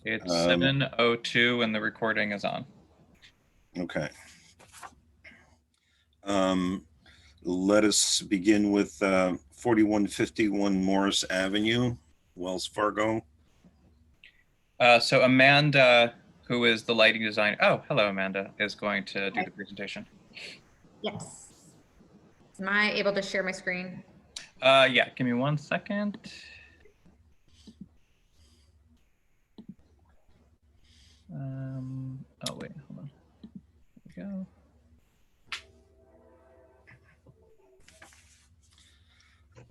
It's 7:02 and the recording is on. Okay. Let us begin with 4151 Morris Avenue, Wells Fargo. So Amanda, who is the lighting designer, oh, hello Amanda, is going to do the presentation. Yes. Am I able to share my screen? Yeah, give me 1 second. Oh wait, hold on. There we go.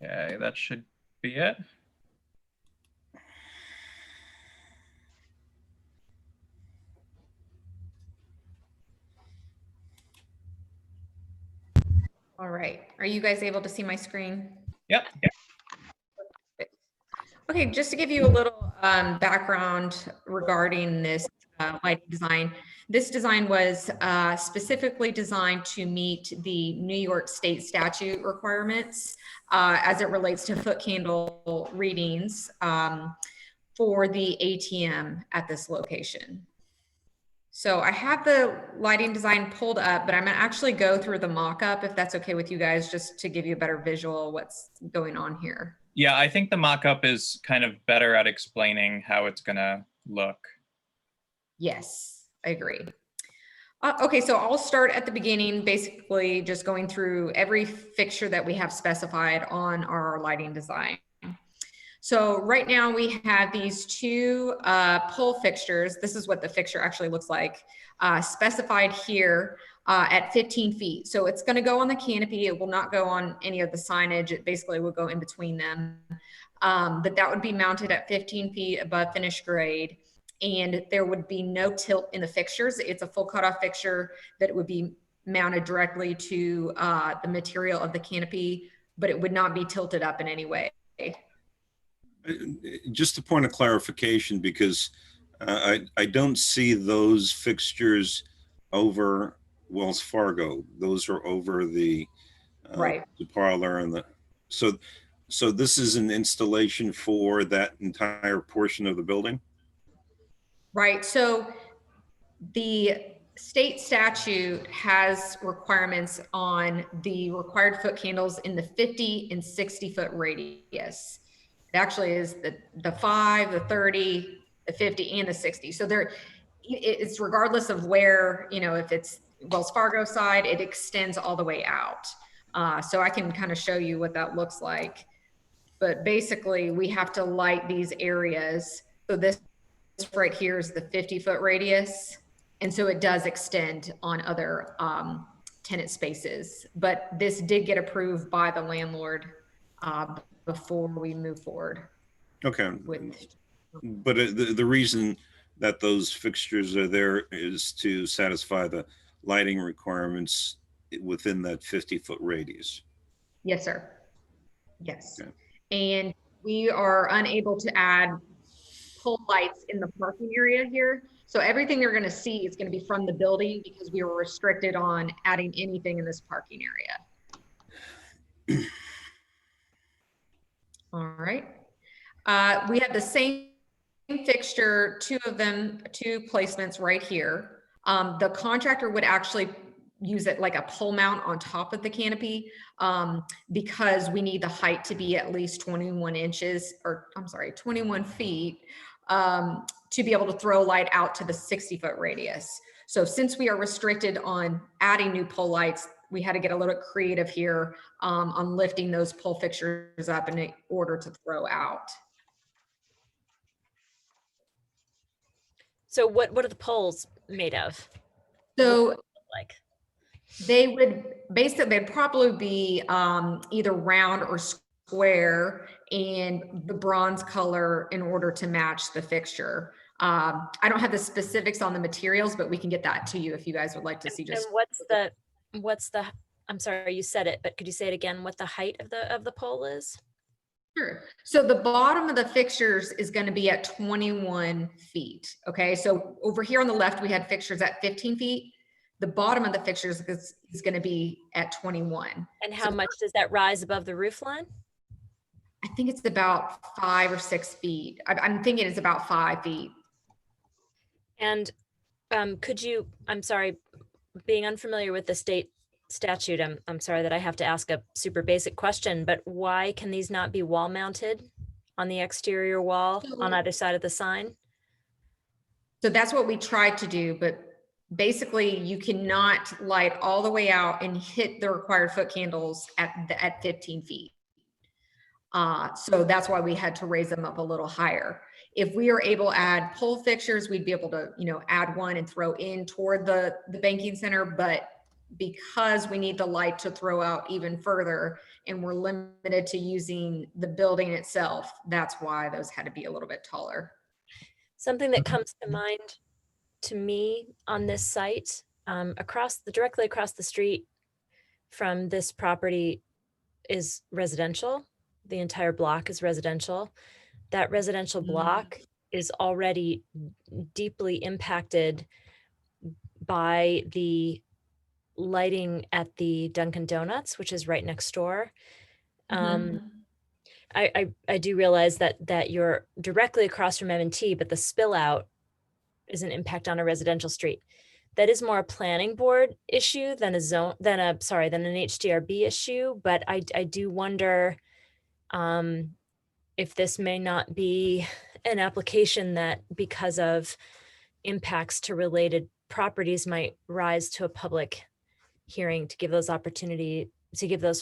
Okay, that should be it. All right. Are you guys able to see my screen? Yep. Okay, just to give you a little background regarding this lighting design. This design was specifically designed to meet the New York State statute requirements as it relates to foot candle readings for the ATM at this location. So I have the lighting design pulled up, but I'm gonna actually go through the mock-up if that's okay with you guys, just to give you a better visual of what's going on here. Yeah, I think the mock-up is kind of better at explaining how it's gonna look. Yes, I agree. Okay, so I'll start at the beginning, basically just going through every fixture that we have specified on our lighting design. So right now we have these two pole fixtures. This is what the fixture actually looks like, specified here at 15 feet. So it's going to go on the canopy. It will not go on any of the signage. It basically will go in between them. But that would be mounted at 15 feet above finished grade. And there would be no tilt in the fixtures. It's a full cutoff fixture that would be mounted directly to the material of the canopy, but it would not be tilted up in any way. Just a point of clarification, because I don't see those fixtures over Wells Fargo. Those are over the Right. the parlor and the so this is an installation for that entire portion of the building. Right. So the state statute has requirements on the required foot candles in the 50 and 60 foot radius. It actually is the 5, the 30, the 50, and the 60. So it's regardless of where, if it's Wells Fargo side, it extends all the way out. So I can kind of show you what that looks like. But basically, we have to light these areas. So this right here is the 50 foot radius. And so it does extend on other tenant spaces. But this did get approved by the landlord before we move forward. Okay. But the reason that those fixtures are there is to satisfy the lighting requirements within that 50-foot radius. Yes, sir. Yes. Okay. And we are unable to add pole lights in the parking area here. So everything you're going to see is going to be from the building because we were restricted on adding anything in this parking area. All right. We have the same fixture, two placements right here. The contractor would actually use it like a pole mount on top of the canopy because we need the height to be at least 21 feet to be able to throw light out to the 60-foot radius. So since we are restricted on adding new pole lights, we had to get a little creative here on lifting those pole fixtures up in order to throw out. So what are the poles made of? So like they'd probably be either round or square and the bronze color in order to match the fixture. I don't have the specifics on the materials, but we can get that to you if you guys would like to see. Just what's the I'm sorry, you said it, but could you say it again, what the height of the pole is? Sure. So the bottom of the fixtures is going to be at 21 feet. Okay. So over here on the left, we had fixtures at 15 feet. The bottom of the fixtures is going to be at 21. And how much does that rise above the roof line? I think it's about 5 or 6 feet. I'm thinking it's about 5 feet. And could you, I'm sorry, being unfamiliar with the state statute, I'm sorry that I have to ask a super basic question, but why can these not be wall mounted on the exterior wall on So- either side of the sign? So that's what we tried to do, but basically you cannot light all the way out and hit the required foot candles at 15 feet. So that's why we had to raise them up a little higher. If we are able to add pole fixtures, we'd be able to, add one and throw in toward the banking center. But because we need the light to throw out even further and we're limited to using the building itself, that's why those had to be a little bit taller. Something that comes to mind to me on this site, directly across the street from this property is residential. The entire block is residential. That residential block is already deeply impacted by the lighting at the Dunkin' Donuts, which is right next door. I do realize that you're directly across from M&T, but the spill out is an impact on a residential street. That is more a planning board issue than an HDRB issue. But I do wonder if this may not be an application that, because of impacts to related properties, might rise to a public hearing to give those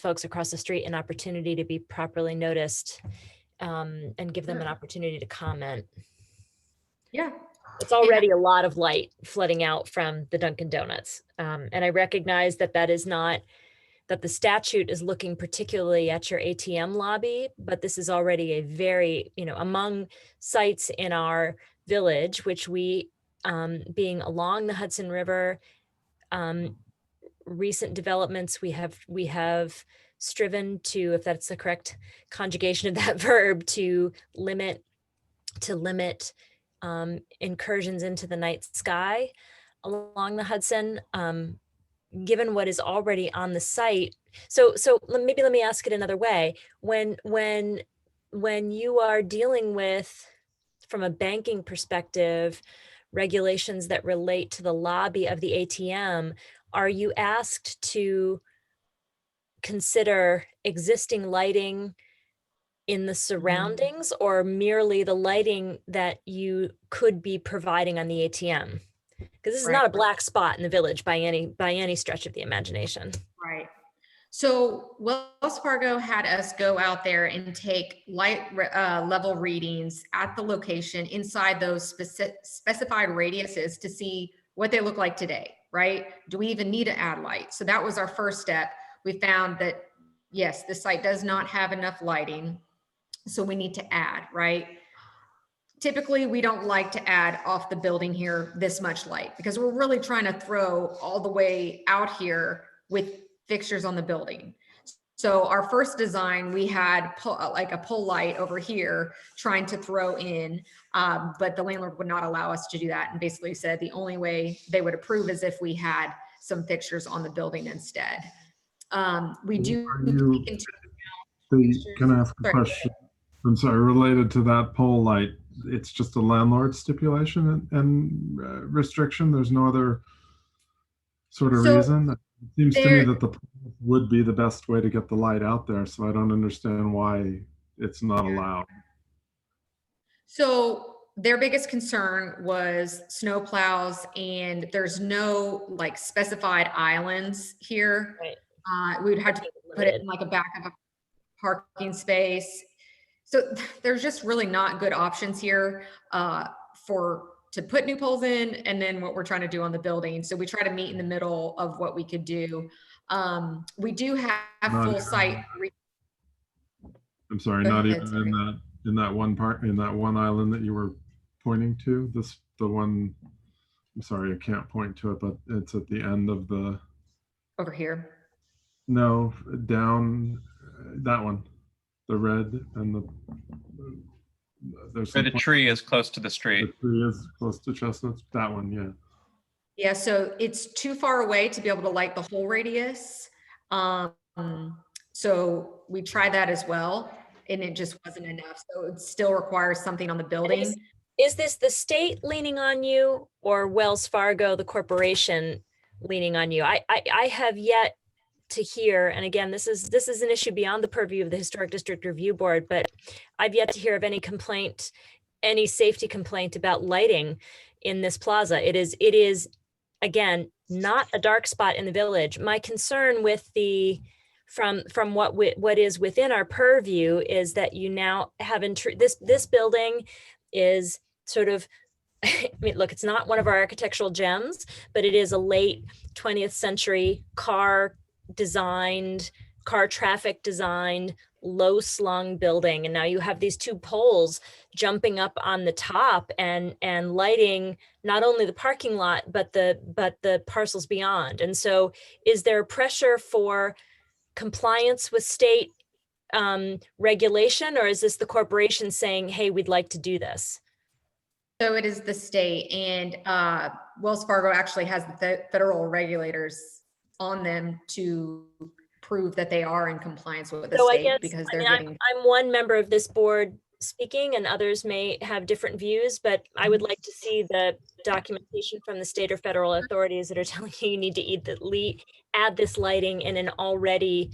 folks across the street an opportunity to be properly noticed, and give them an opportunity to comment. Yeah. It's already a lot of light flooding out from the Dunkin' Donuts. And I recognize that the statute is looking particularly at your ATM lobby, but this is already a very, among sites in our village, which we, being along the Hudson River, recent developments, we have striven to, if that's the correct conjugation of that verb, to limit incursions into the night sky along the Hudson, given what is already on the site. So maybe let me ask it another way. When you are dealing with, from a banking perspective, regulations that relate to the lobby of the ATM, are you asked to consider existing lighting in the surroundings, or merely the lighting that you could be providing on the ATM? Because this is not a black spot in the village by any stretch of the imagination. Right. So Wells Fargo had us go out there and take light level readings at the location inside those specified radiuses to see what they look like today, right? Do we even need to add light? So that was our first step. We found that, yes, the site does not have enough lighting, so we need to add, right? Typically, we don't like to add off the building here this much light because we're really trying to throw all the way out here with fixtures on the building. So our first design, we had like a pole light over here trying to throw in, but the landlord would not allow us to do that and basically said the only way they would approve is if we had some fixtures on the building instead. We do take into Can I ask a question? I'm sorry, related to that pole light, it's just a landlord stipulation and restriction. There's no other sort of reason. It seems to me that the pole would be the best way to get the light out there. So I don't understand why it's not allowed. So their biggest concern was snow plows, and there's no like specified islands here. Right. We would have to put it in like a back of a parking space. So there's just really not good options here to put new poles in, and then what we're trying to do on the building. So we try to meet in the middle of what we could do. We do have full site. I'm sorry, not even in that one island that you were pointing to. The one. I'm sorry, I can't point to it, but it's at the end of the. Over here. No, down that one. The red and the tree is close to the street. The tree is close to Chestnuts. That one, yeah. Yeah, so it's too far away to be able to light the whole radius. So we tried that as well, and it just wasn't enough. So it still requires something on the building. Is this the state leaning on you or Wells Fargo, the corporation, leaning on you? I have yet to hear, and again, this is an issue beyond the purview of the Historic District Review Board, but I've yet to hear of any complaint, any safety complaint about lighting in this plaza. It is again, not a dark spot in the village. My concern with from what is within our purview is that you now have this building is sort of, I mean, look, it's not one of our architectural gems, but it is a late 20th century car traffic designed, low slung building. And now you have these two poles jumping up on the top and lighting not only the parking lot, but the parcels beyond. And so is there pressure for compliance with state regulation, or is this the corporation saying, hey, we'd like to do this? So it is the state, and Wells Fargo actually has the federal regulators on them to prove that they are in compliance with the state, because they're getting. I'm one member of this board speaking, and others may have different views, but I would like to see the documentation from the state or federal authorities that are telling you need to add this lighting in an already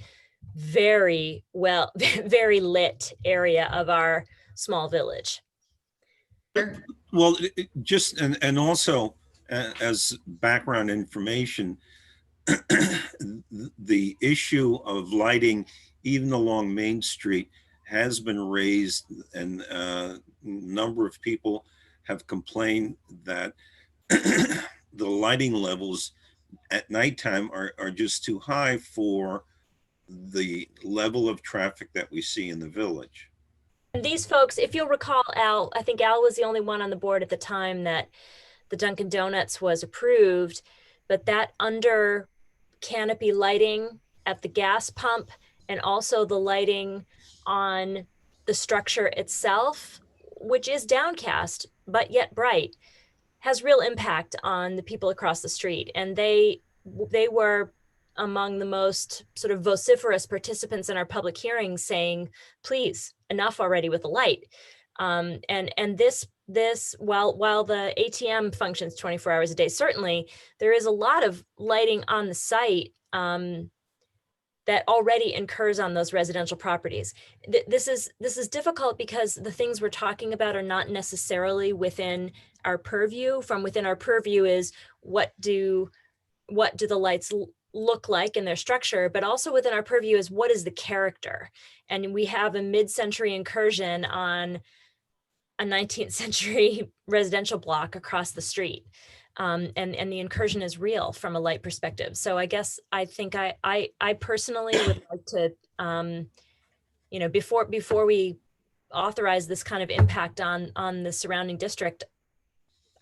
very very lit area of our small village. Sure. Well, just and also as background information, the issue of lighting even along Main Street has been raised, and a number of people have complained that the lighting levels at nighttime are just too high for the level of traffic that we see in the village. And these folks, if you'll recall, Al, I think Al was the only one on the board at the time that the Dunkin' Donuts was approved, but that under canopy lighting at the gas pump and also the lighting on the structure itself, which is downcast, but yet bright, has real impact on the people across the street. And they were among the most sort of vociferous participants in our public hearings saying, please, enough already with the light. And this, while the ATM functions 24 hours a day, certainly there is a lot of lighting on the site that already incurs on those residential properties. This is difficult because the things we're talking about are not necessarily within our purview. From within our purview is what do the lights look like in their structure, but also within our purview is what is the character. And we have a mid-century incursion on a 19th century residential block across the street. And the incursion is real from a light perspective. So I guess I think I personally would like to, before we authorize this kind of impact on the surrounding district,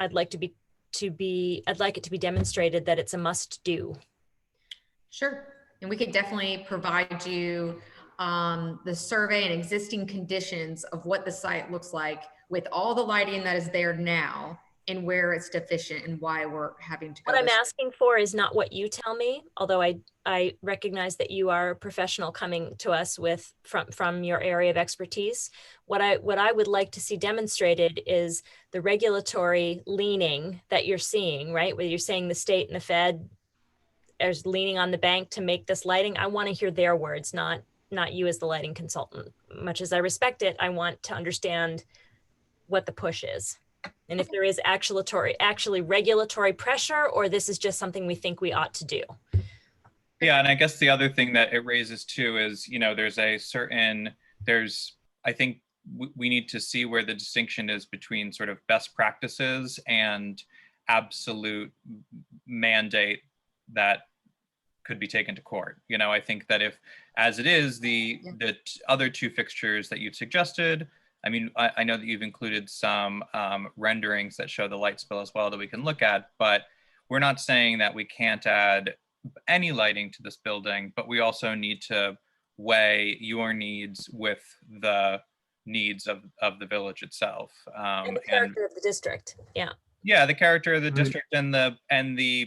I'd like it to be demonstrated that it's a must do. Sure. And we could definitely provide you the survey and existing conditions of what the site looks like with all the lighting that is there now and where it's deficient and why we're having to go. What I'm asking for is not what you tell me, although I recognize that you are a professional coming to us from your area of expertise. What I would like to see demonstrated is the regulatory leaning that you're seeing, right? Where you're saying the state and the Fed is leaning on the bank to make this lighting. I want to hear their words, not you as the lighting consultant. Much as I respect it, I want to understand what the push is. And if there is actually regulatory pressure, or this is just something we think we ought to do. Yeah, and I guess the other thing that it raises too is, I think we need to see where the distinction is between sort of best practices and absolute mandate that could be taken to court. I think that if, as it is, the other two fixtures that you've suggested, I mean, I know that you've included some renderings that show the light spill as well that we can look at, but we're not saying that we can't add any lighting to this building, but we also need to weigh your needs with the needs of the village itself. And the character of the district, yeah. Yeah, the character of the district and the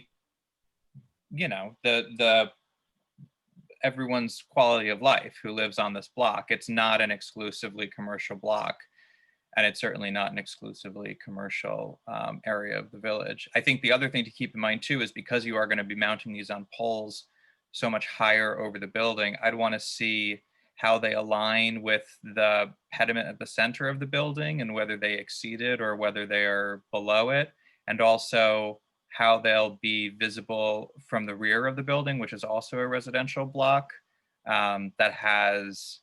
everyone's quality of life who lives on this block. It's not an exclusively commercial block. and it's certainly not an exclusively commercial area of the village. I think the other thing to keep in mind too is because you are going to be mounting these on poles so much higher over the building, I'd want to see how they align with the pediment at the center of the building and whether they exceed it or whether they are below it, and also how they'll be visible from the rear of the building, which is also a residential block that has,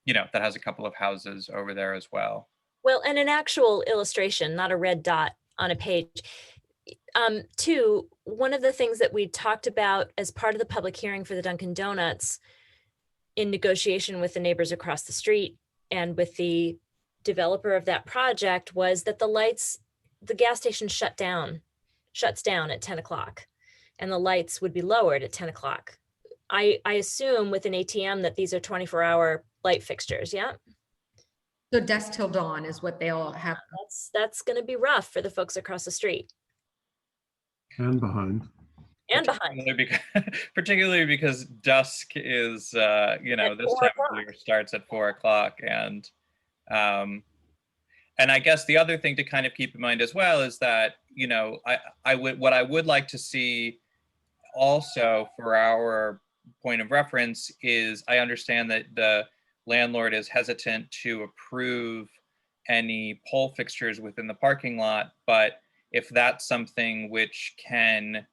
that has a couple of houses over there as well. Well, and an actual illustration, not a red dot on a page. Two, one of the things that we talked about as part of the public hearing for the Dunkin' Donuts in negotiation with the neighbors across the street and with the developer of that project was that the gas station shuts down at 10 o'clock and the lights would be lowered at 10 o'clock. I assume with an ATM that these are 24-hour light fixtures, yeah? So dusk till dawn is what they'll have. That's going to be rough for the folks across the street. And behind. And behind. Particularly because dusk is, this time of year starts at 4 o'clock. And I guess the other thing to kind of keep in mind as well is that, what I would like to see also for our point of reference is I understand that the landlord is hesitant to approve any pole fixtures within the parking lot, but if that's something which can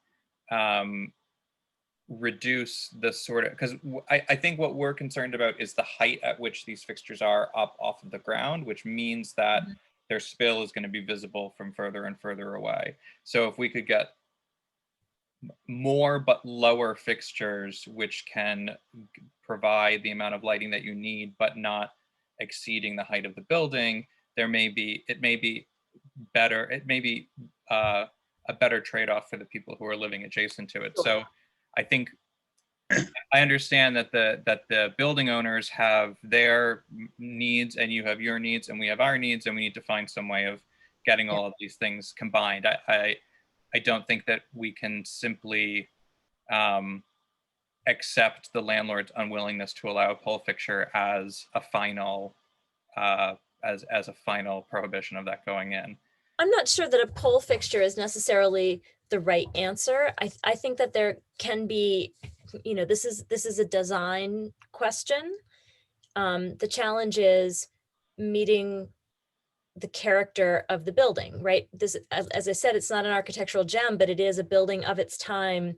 reduce the sort of, because I think what we're concerned about is the height at which these fixtures are up off of the ground, which means that their spill is going to be visible from further and further away. So if we could get more but lower fixtures which can provide the amount of lighting that you need but not exceeding the height of the building, it may be a better trade-off for the people who are living adjacent to it. So I think I understand that the building owners have their needs and you have your needs and we have our needs, and we need to find some way of getting all of these things combined. I don't think that we can simply accept the landlord's unwillingness to allow a pole fixture as a final as a final prohibition of that going in. I'm not sure that a pole fixture is necessarily the right answer. I think that there can be, this is a design question. The challenge is meeting the character of the building, right? This, as I said, it's not an architectural gem, but it is a building of its time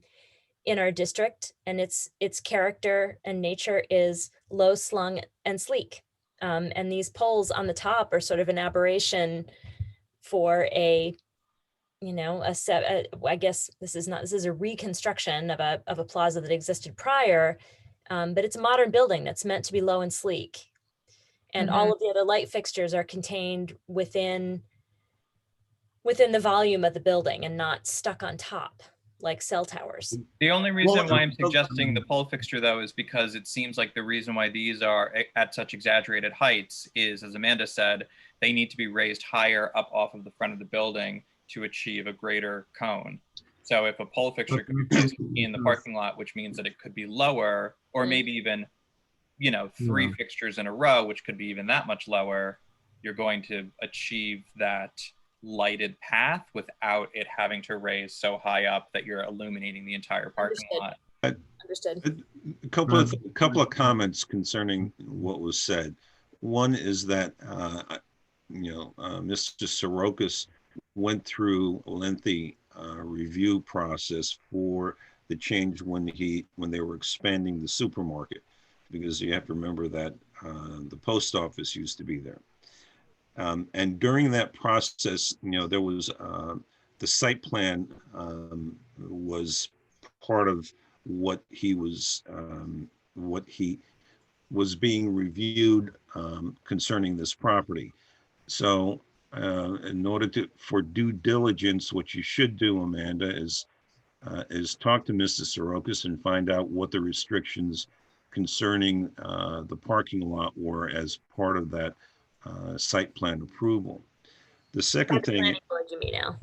in our district, and its character and nature is low slung and sleek. And these poles on the top are sort of an aberration for I guess this is a reconstruction of a plaza that existed prior, but it's a modern building that's meant to be low and sleek. And all of the other light fixtures are contained within the volume of the building and not stuck on top like cell towers. The only reason why I'm suggesting the pole fixture, though, is because it seems like the reason why these are at such exaggerated heights is, as Amanda said, they need to be raised higher up off of the front of the building to achieve a greater cone. So if a pole fixture could be placed in the parking lot, which means that it could be lower, or maybe even 3 fixtures in a row, which could be even that much lower, you're going to achieve that lighted path without it having to raise so high up that you're illuminating the entire parking lot. Understood. A couple of comments concerning what was said. One is that Mr. Sorokas went through a lengthy review process for the change when they were expanding the supermarket, because you have to remember that the post office used to be there. And during that process, there was the site plan was part of what he was being reviewed concerning this property. So in order for due diligence, what you should do, Amanda, is talk to Mr. Sorokas and find out what the restrictions concerning the parking lot were as part of that site plan approval. The second thing, planning board you mean now?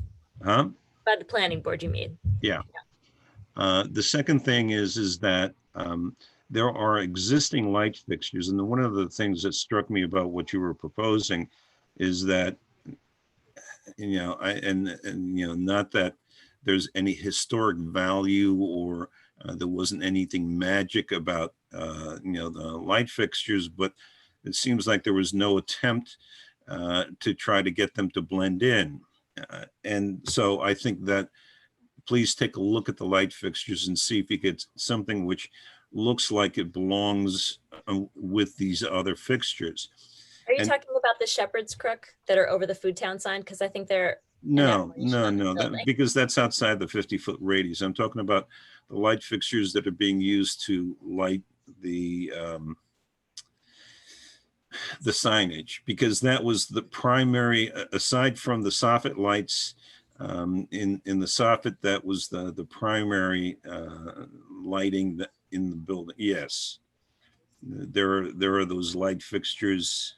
Huh? By the planning board you mean? Yeah. The second thing is that there are existing light fixtures, and one of the things that struck me about what you were proposing is that, not that there's any historic value or there wasn't anything magic about, the light fixtures, but it seems like there was no attempt to try to get them to blend in. And so I think that please take a look at the light fixtures and see if you get something which looks like it belongs with these other fixtures. Are you And talking about the Shepherd's Crook that are over the Food Town sign? Because I think they're no, building. because that's outside the 50-foot radius. I'm talking about the light fixtures that are being used to light the signage, because that was the primary, aside from the soffit lights in the soffit, that was the primary lighting that in the building. Yes, there are those light fixtures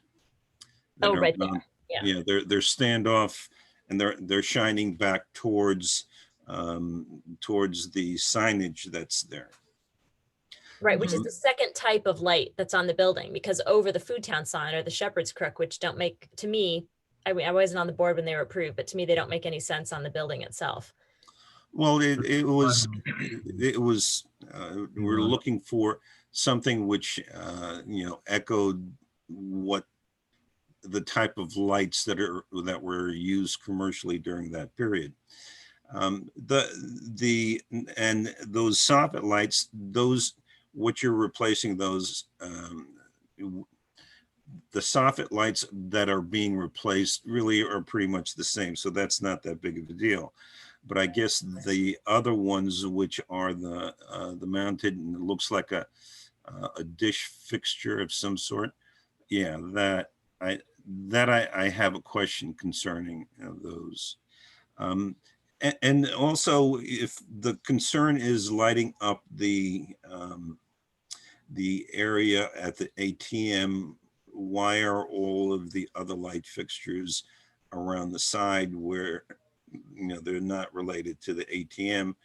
that Oh, are right there. Yeah. they're standoff, and they're shining back towards the signage that's there. Right, which is the second type of light that's on the building, because over the Food Town sign or the Shepherd's Crook, which don't make, to me, I wasn't on the board when they were approved, but to me, they don't make any sense on the building itself. Well, it was we're looking for something which echoed what the type of lights that were used commercially during that period. And those soffit lights, what you're replacing those, the soffit lights that are being replaced really are pretty much the same. So that's not that big of a deal. But I guess the other ones, which are the mounted, and it looks like a dish fixture of some sort. Yeah, that I have a question concerning those. And also, if the concern is lighting up the area at the ATM, why are all of the other light fixtures around the side where they're not related to the ATM?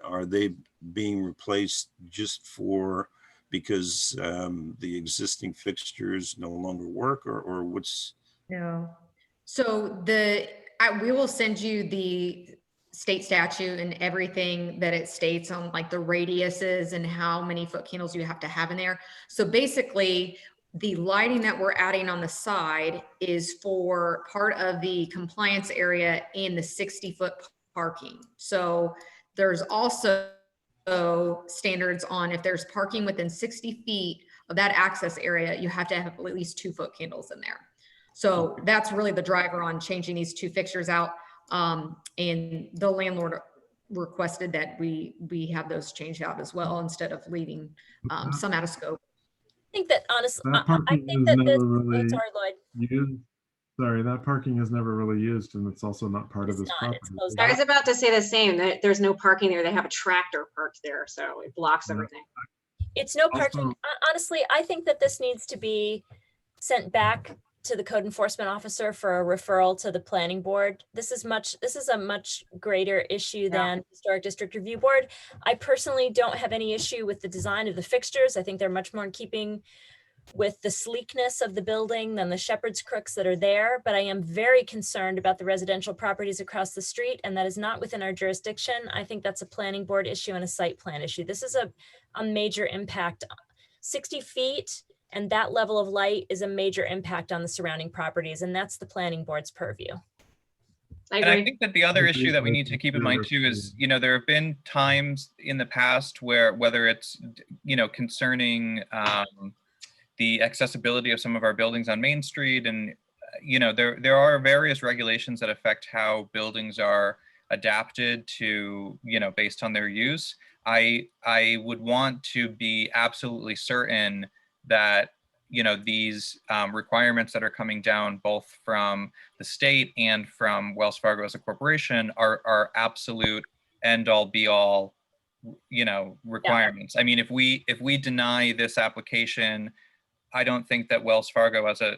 Are they being replaced just because the existing fixtures no longer work, or what's? No. So we will send you the state statute and everything that it states on like the radiuses and how many foot candles you have to have in there. So basically the lighting that we're adding on the side is for part of the compliance area and the 60-foot parking. So there's also standards on if there's parking within 60 feet of that access area, you have to have at least 2 foot candles in there. So that's really the driver on changing these 2 fixtures out. And the landlord requested that we have those changed out as well, instead of leaving some out of scope. I think that honestly, That I parking think is that never this, really sorry, Lloyd. used. Sorry, that parking is never really used, and it's also not part of It's this not, it's property. closed I off. was about to say the same. There's no parking there. They have a tractor parked there, so it blocks Yeah. everything. It's no parking. Also- Honestly, I think that this needs to be sent back to the code enforcement officer for a referral to the planning board. This is a much greater issue than historic district review board. I personally don't have any issue with the design of the fixtures. I think they're much more in keeping with the sleekness of the building than the Shepherd's Crooks that are there, but I am very concerned about the residential properties across the street, and that is not within our jurisdiction. I think that's a planning board issue and a site plan issue. This is a major impact. 60 feet and that level of light is a major impact on the surrounding properties, and that's the planning board's purview. I And I agree. think that the other issue that we need to keep in mind too is, there have been times in the past where, whether it's, concerning the accessibility of some of our buildings on Main Street, and there are various regulations that affect how buildings are adapted to, based on their use. I would want to be absolutely certain that these requirements that are coming down both from the state and from Wells Fargo as a corporation are absolute end all be all requirements. I mean, if we deny this application, I don't think that Wells Fargo as a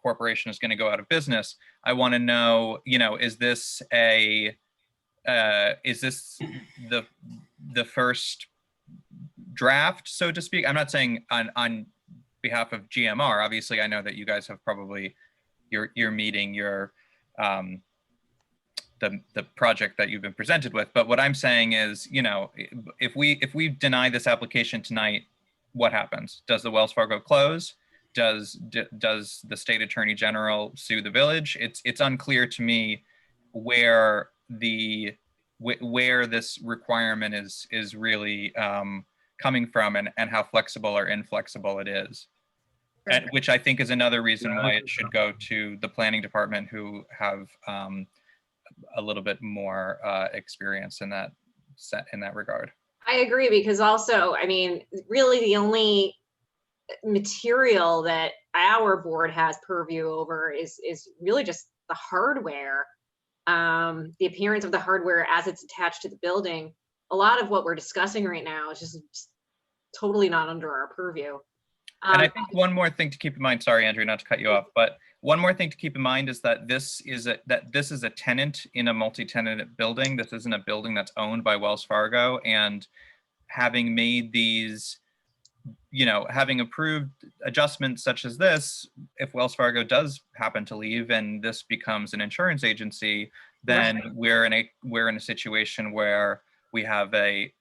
corporation is going to go out of business. I want to know, is this the first draft, so to speak? I'm not saying on behalf of GMR. Obviously, I know that you guys have probably you're meeting your the project that you've been presented with. But what I'm saying is, you know, if we deny this application tonight, what happens? Does the Wells Fargo close? Does the state attorney general sue the village? It's unclear to me where this requirement is really coming from, and how flexible or inflexible it is. And, which I think is another reason why it should go to the planning department, who have a little bit more experience in that regard. I agree, because also, I mean, really the only material that our board has purview over is really just the hardware, the appearance of the hardware as it's attached to the building. A lot of what we're discussing right now is just totally not under our purview. And I think one more thing to keep in mind, sorry, Andrew, not to cut you off, but one more thing to keep in mind is that this is a tenant in a multi-tenant building. This isn't a building that's owned by Wells Fargo. And having made these, you know, having approved adjustments such as this, if Wells Fargo does happen to leave and this becomes an insurance agency, then we're in a situation where we have a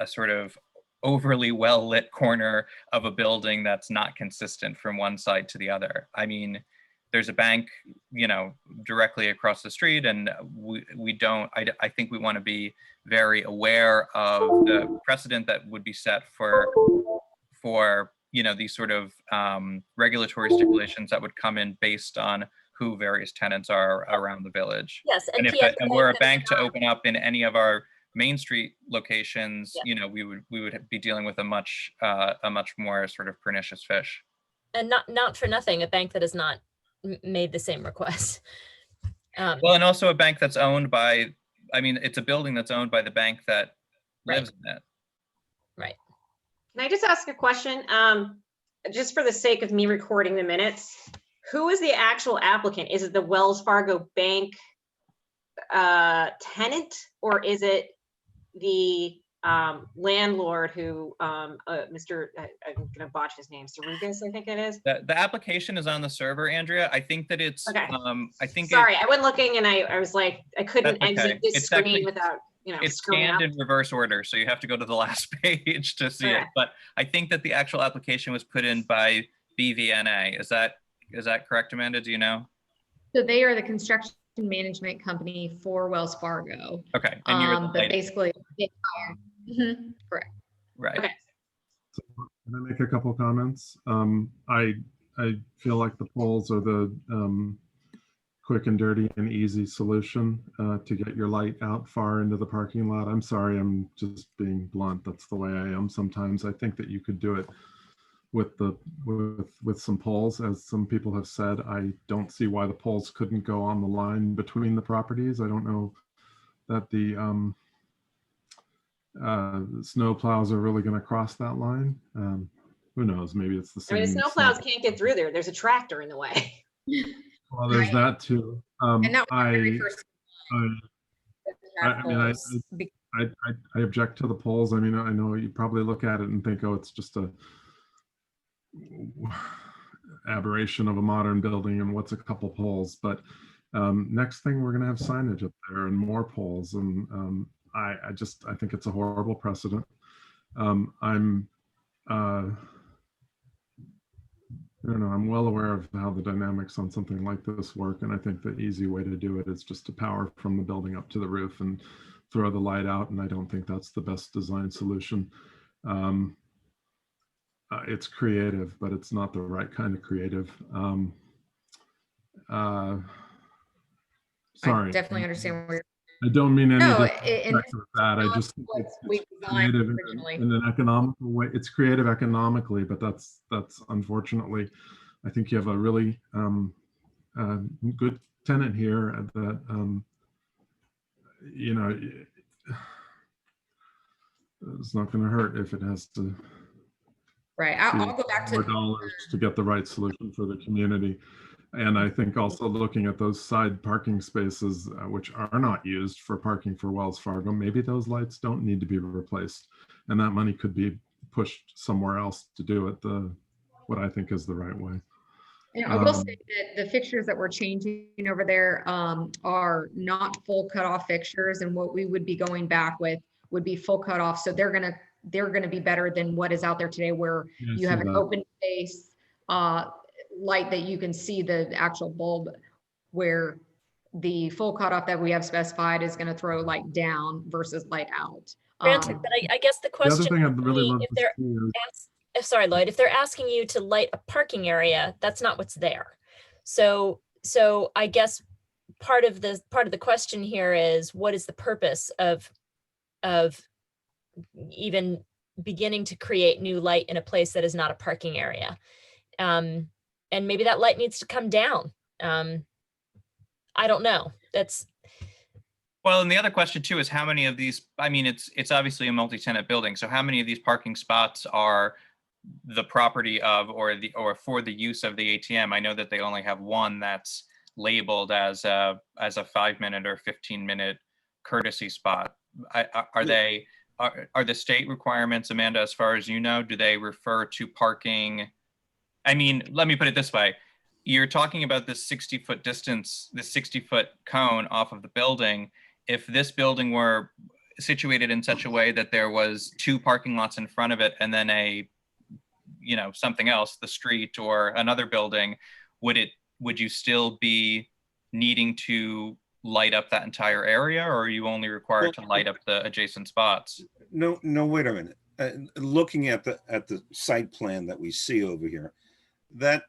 sort of overly well lit corner of a building that's not consistent from one side to the other. I mean, there's a bank, you know, directly across the street, and I think we want to be very aware of the precedent that would be set for you know, these sort of regulatory stipulations that would come in based on who various tenants are around the village. Yes, and if we're a bank to open up in any of our Main Street locations, you know, we would be dealing with a much more sort of pernicious fish. And not for nothing, a bank that has not made the same request. Well, and also a bank that's owned by, I mean, it's a building that's owned by the bank that lives in it. Right. Can I just ask a question? Just for the sake of me recording the minutes, who is the actual applicant? Is it the Wells Fargo Bank tenant, or is it the landlord who, Mr. I'm gonna botch his name, Sarugas, I think it is. The application is on the server, Andrea. I think that it's, okay. I think Sorry, I went looking and I was like, I couldn't exit this screen actually, without, you know, it's screwing scanned up. in reverse order, so you have to go to the last page to see it. But I think that the actual application was put in by BVNA. Is that correct, Amanda? Do you know? So they are the construction management company for Wells Fargo. Okay, and you're the but basically they hire. Correct. Right. Okay. So can I make a couple comments? I feel like the polls are the quick and dirty and easy solution to get your light out far into the parking lot. I'm sorry, I'm just being blunt. That's the way I am sometimes. I think that you could do it with some poles, as some people have said. I don't see why the poles couldn't go on the line between the properties. I don't know that the snow plows are really going to cross that line. Who knows? Maybe it's the same. I mean, the snow plows can't get through there. There's a tractor in the way. Well, there's that too. And that was the very first I object to the polls. I mean, I know you probably look at it and think, oh, it's just a aberration of a modern building and what's a couple poles. But next thing, we're going to have signage up there and more poles. And I think it's a horrible precedent. I don't know, I'm well aware of how the dynamics on something like this work, and I think the easy way to do it is just to power from the building up to the roof and throw the light out, and I don't think that's the best design solution. It's creative, but it's not the right kind of creative. Sorry. I definitely understand where you're. I don't mean any No, disrespect with that. I just think it's creative in an economical way. It's creative economically, but that's unfortunately, I think you have a really good tenant here that you know, it's not going to hurt if it has to. Right. I'll go back to more dollars to get the right solution for the community. And I think also looking at those side parking spaces, which are not used for parking for Wells Fargo, maybe those lights don't need to be replaced. And that money could be pushed somewhere else to do it what I think is the right way. And I will say that the fixtures that we're changing over there are not full cutoff fixtures, and what we would be going back with would be full cutoff. So they're gonna be better than what is out there today, where Yeah, I you see have an that. open space light that you can see the actual bulb, where the full cutoff that we have specified is going to throw light down versus light out. Granted, but I guess the The other question thing I'd would really be love if to they're see is, sorry, Lloyd, if they're asking you to light a parking area, that's not what's there. So I guess part of the question here is, what is the purpose of even beginning to create new light in a place that is not a parking area? And maybe that light needs to come down. I don't know. Well, and the other question too is how many of these, I mean, it's obviously a multi-tenant building. So how many of these parking spots are the property of or for the use of the ATM? I know that they only have one that's labeled as a 5-minute or 15-minute courtesy spot. Are the state requirements, Amanda, as far as you know, do they refer to parking? I mean, let me put it this way. You're talking about this 60-foot distance, this 60-foot cone off of the building. If this building were situated in such a way that there was 2 parking lots in front of it and then something else, the street or another building, would you still be needing to light up that entire area, or are you only required to light up the adjacent spots? No, wait a minute. Looking at the site plan that we see over here, that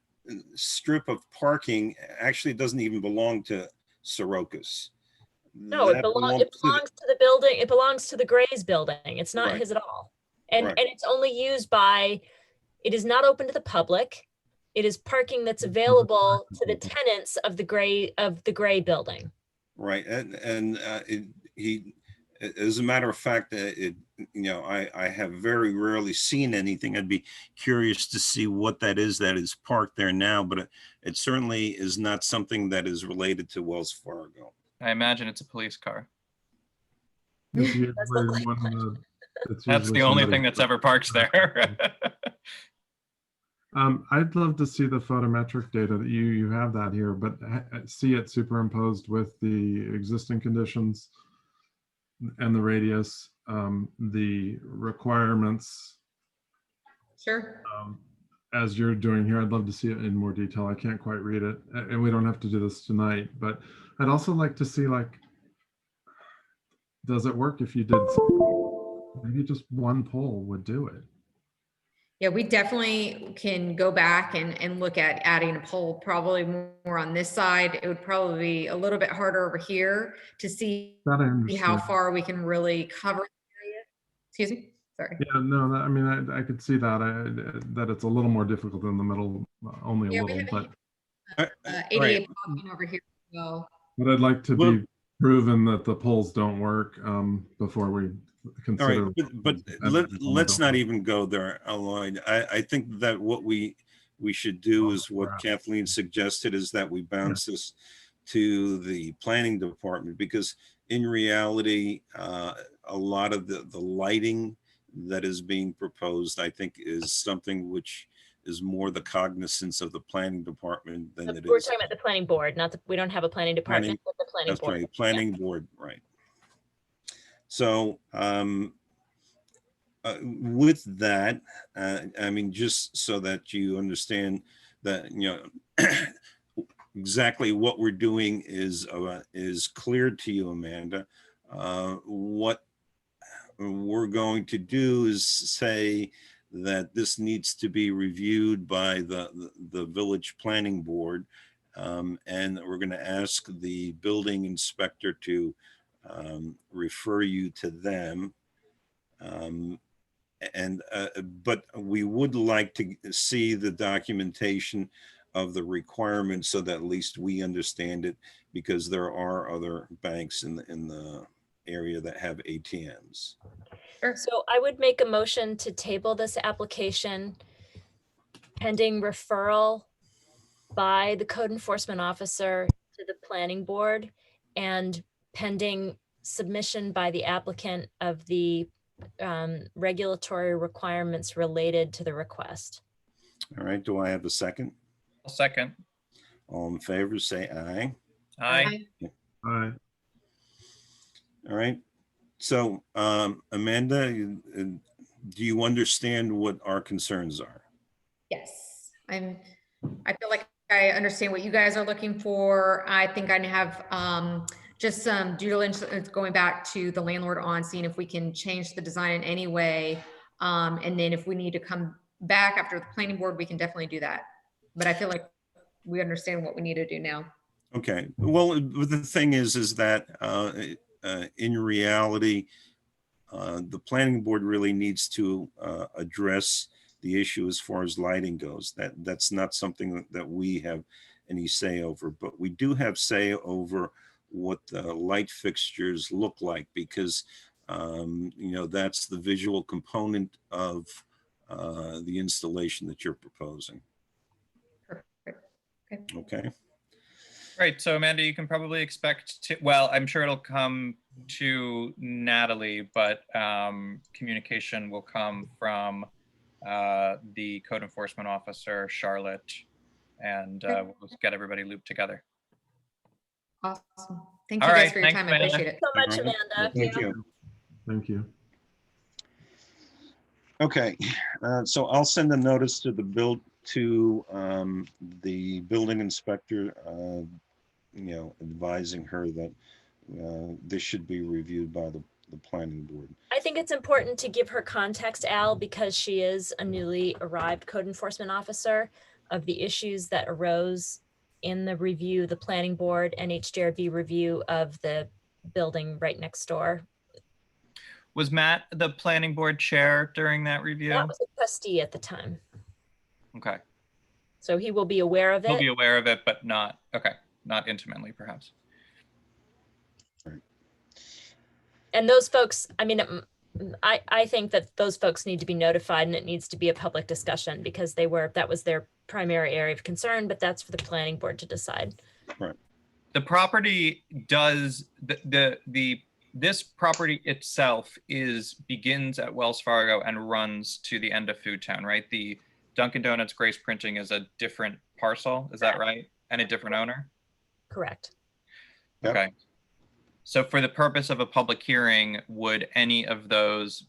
strip of parking actually doesn't even belong to Sorokas. No, it belongs to the building. It belongs to the Gray's building. It's not his at all. And it's only used by, it is not open to the public. It is parking that's available to the tenants of the Gray building. Right. And as a matter of fact, I have very rarely seen anything. I'd be curious to see what that is parked there now, but it certainly is not something that is related to Wells Fargo. I imagine it's a police car. it's usually That's the only thing that's ever parked there. I'd love to see the photometric data that you have that here, but see it superimposed with the existing conditions and the radius, the requirements. Sure. As you're doing here, I'd love to see it in more detail. I can't quite read it, and we don't have to do this tonight, but I'd also like to see, does it work if you did maybe just one pole would do it? Yeah, we definitely can go back and look at adding a pole, probably more on this side. It would probably be a little bit harder over here to see how far we can really cover the area. Excuse me, sorry. Yeah, no, I mean, I could see that, that it's a little more difficult in the middle, only a little, but. 88 parking over here as well. But I'd like to be proven that the poles don't work before we consider. All right, but let's not even go there, Lloyd. I think that what we should do is what Kathleen suggested, is that we bounce this to the planning department, because in reality, a lot of the lighting that is being proposed, I think, is something which is more the cognizance of the planning department than it is. We're talking about the planning board, not we don't have a planning department, but the planning board. Right, planning board, right. So with that, I mean, just so that you understand that, exactly what we're doing is clear to you, Amanda. What we're going to do is say that this needs to be reviewed by the village planning board, and we're going to ask the building inspector to refer you to them, but we would like to see the documentation of the requirements so that at least we understand it, because there are other banks in the area that have ATMs. Sure. So I would make a motion to table this application pending referral by the code enforcement officer to the planning board, and pending submission by the applicant of the regulatory requirements related to the request. All right, do I have a second? second. All in favor, say aye. Aye. Aye. All right. So, Amanda, do you understand what our concerns are? Yes, I feel like I understand what you guys are looking for. I think I have just some due diligence going back to the landlord on seeing if we can change the design in any way. And then if we need to come back after the planning board, we can definitely do that. But I feel like we understand what we need to do now. Okay. Well, the thing is that in reality, the planning board really needs to address the issue as far as lighting goes. That's not something that we have any say over, but we do have say over what the light fixtures look like, because that's the visual component of the installation that you're proposing. Perfect. Okay. Okay. Right. So Amanda, you can probably expect to, well, I'm sure it'll come to Natalie, but communication will come from the code enforcement officer, Charlotte, and we'll just get everybody looped together. Awesome. Thank you All guys right, for your thanks, time. I appreciate Amanda. it. So much, All right. Amanda. Thank you. Thank you. Okay, so I'll send a notice to the building inspector, advising her that this should be reviewed by the planning board. I think it's important to give her context, Al, because she is a newly arrived code enforcement officer, of the issues that arose in the review, the planning board and HDRB review of the building right next door. Was Matt the planning board chair during that review? That was a trustee at the time. Okay. So he will be aware of He'll it. be aware of it, but not, okay, not intimately perhaps. And those folks, I mean, I think that those folks need to be notified, and it needs to be a public discussion, because that was their primary area of concern, but that's for the planning board to decide. Right. The property does, this property itself begins at Wells Fargo and runs to the end of Food Town, right? The Dunkin' Donuts Grace Printing is a different parcel, is that right? And a different owner? Correct. Yep. Okay. So for the purpose of a public hearing, would any of those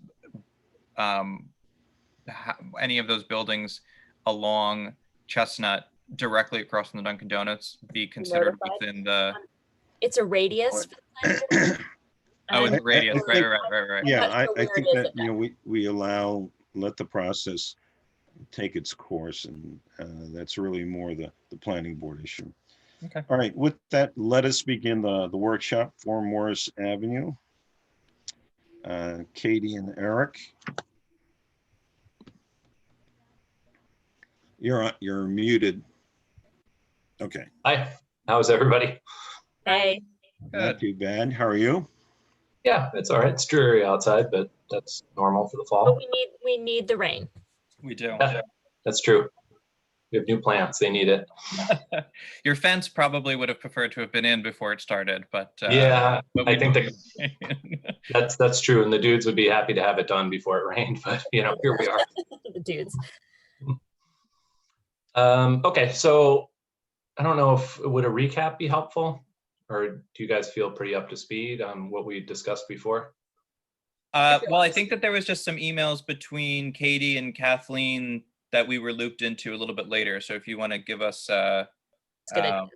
buildings along Chestnut directly across from the Dunkin' Donuts be considered Notified? within the? It's a radius. For the planning board. Oh, it's I- a radius, I think- right. Yeah, not sure I where think it is that, at that we let the process take its course, and that's really more the planning board issue. Okay. All right, with that, let us begin the workshop for Morris Avenue. Katie and Eric. You're muted. Okay, Hi, how's everybody? Hey, not too bad. How are you? Yeah, it's all right. It's dreary outside, but that's normal for the but fall. we need the rain. We do. Yeah, that's true. We have new plants. They need it. Your fence probably would have preferred to have been in before it started, but Yeah, but I we think moved. that's true. And the dudes would be happy to have it done before it rained, but here we are. The dudes. Okay, so I don't know if would a recap be helpful, or do you guys feel pretty up to speed on what we discussed before? Well, I think that there was just some emails between Katie and Kathleen that we were looped into a little bit later. So if you want to give us It's good idea.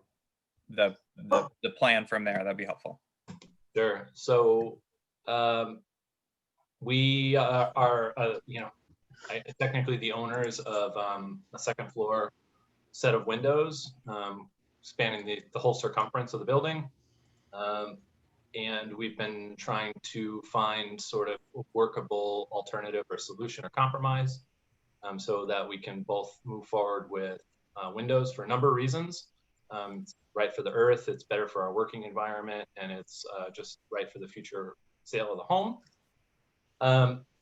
the plan from there, that'd be helpful. Sure. So we are technically the owners of a second floor set of windows spanning the whole circumference of the building. And we've been trying to find sort of a workable alternative or solution or compromise so that we can both move forward with windows for a number of reasons. It's right for the earth, it's better for our working environment, and it's just right for the future sale of the home.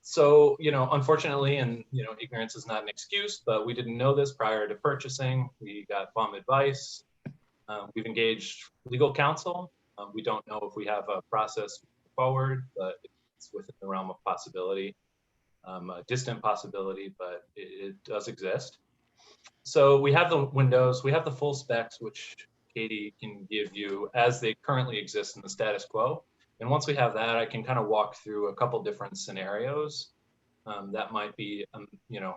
So, unfortunately, and ignorance is not an excuse, but we didn't know this prior to purchasing. We got bum advice. We've engaged legal counsel. We don't know if we have a process forward, but it's within the realm of possibility, a distant possibility, but it does exist. So we have the windows, we have the full specs, which Katie can give you as they currently exist in the status quo. And once we have that, I can kind of walk through a couple different scenarios that might be, you know,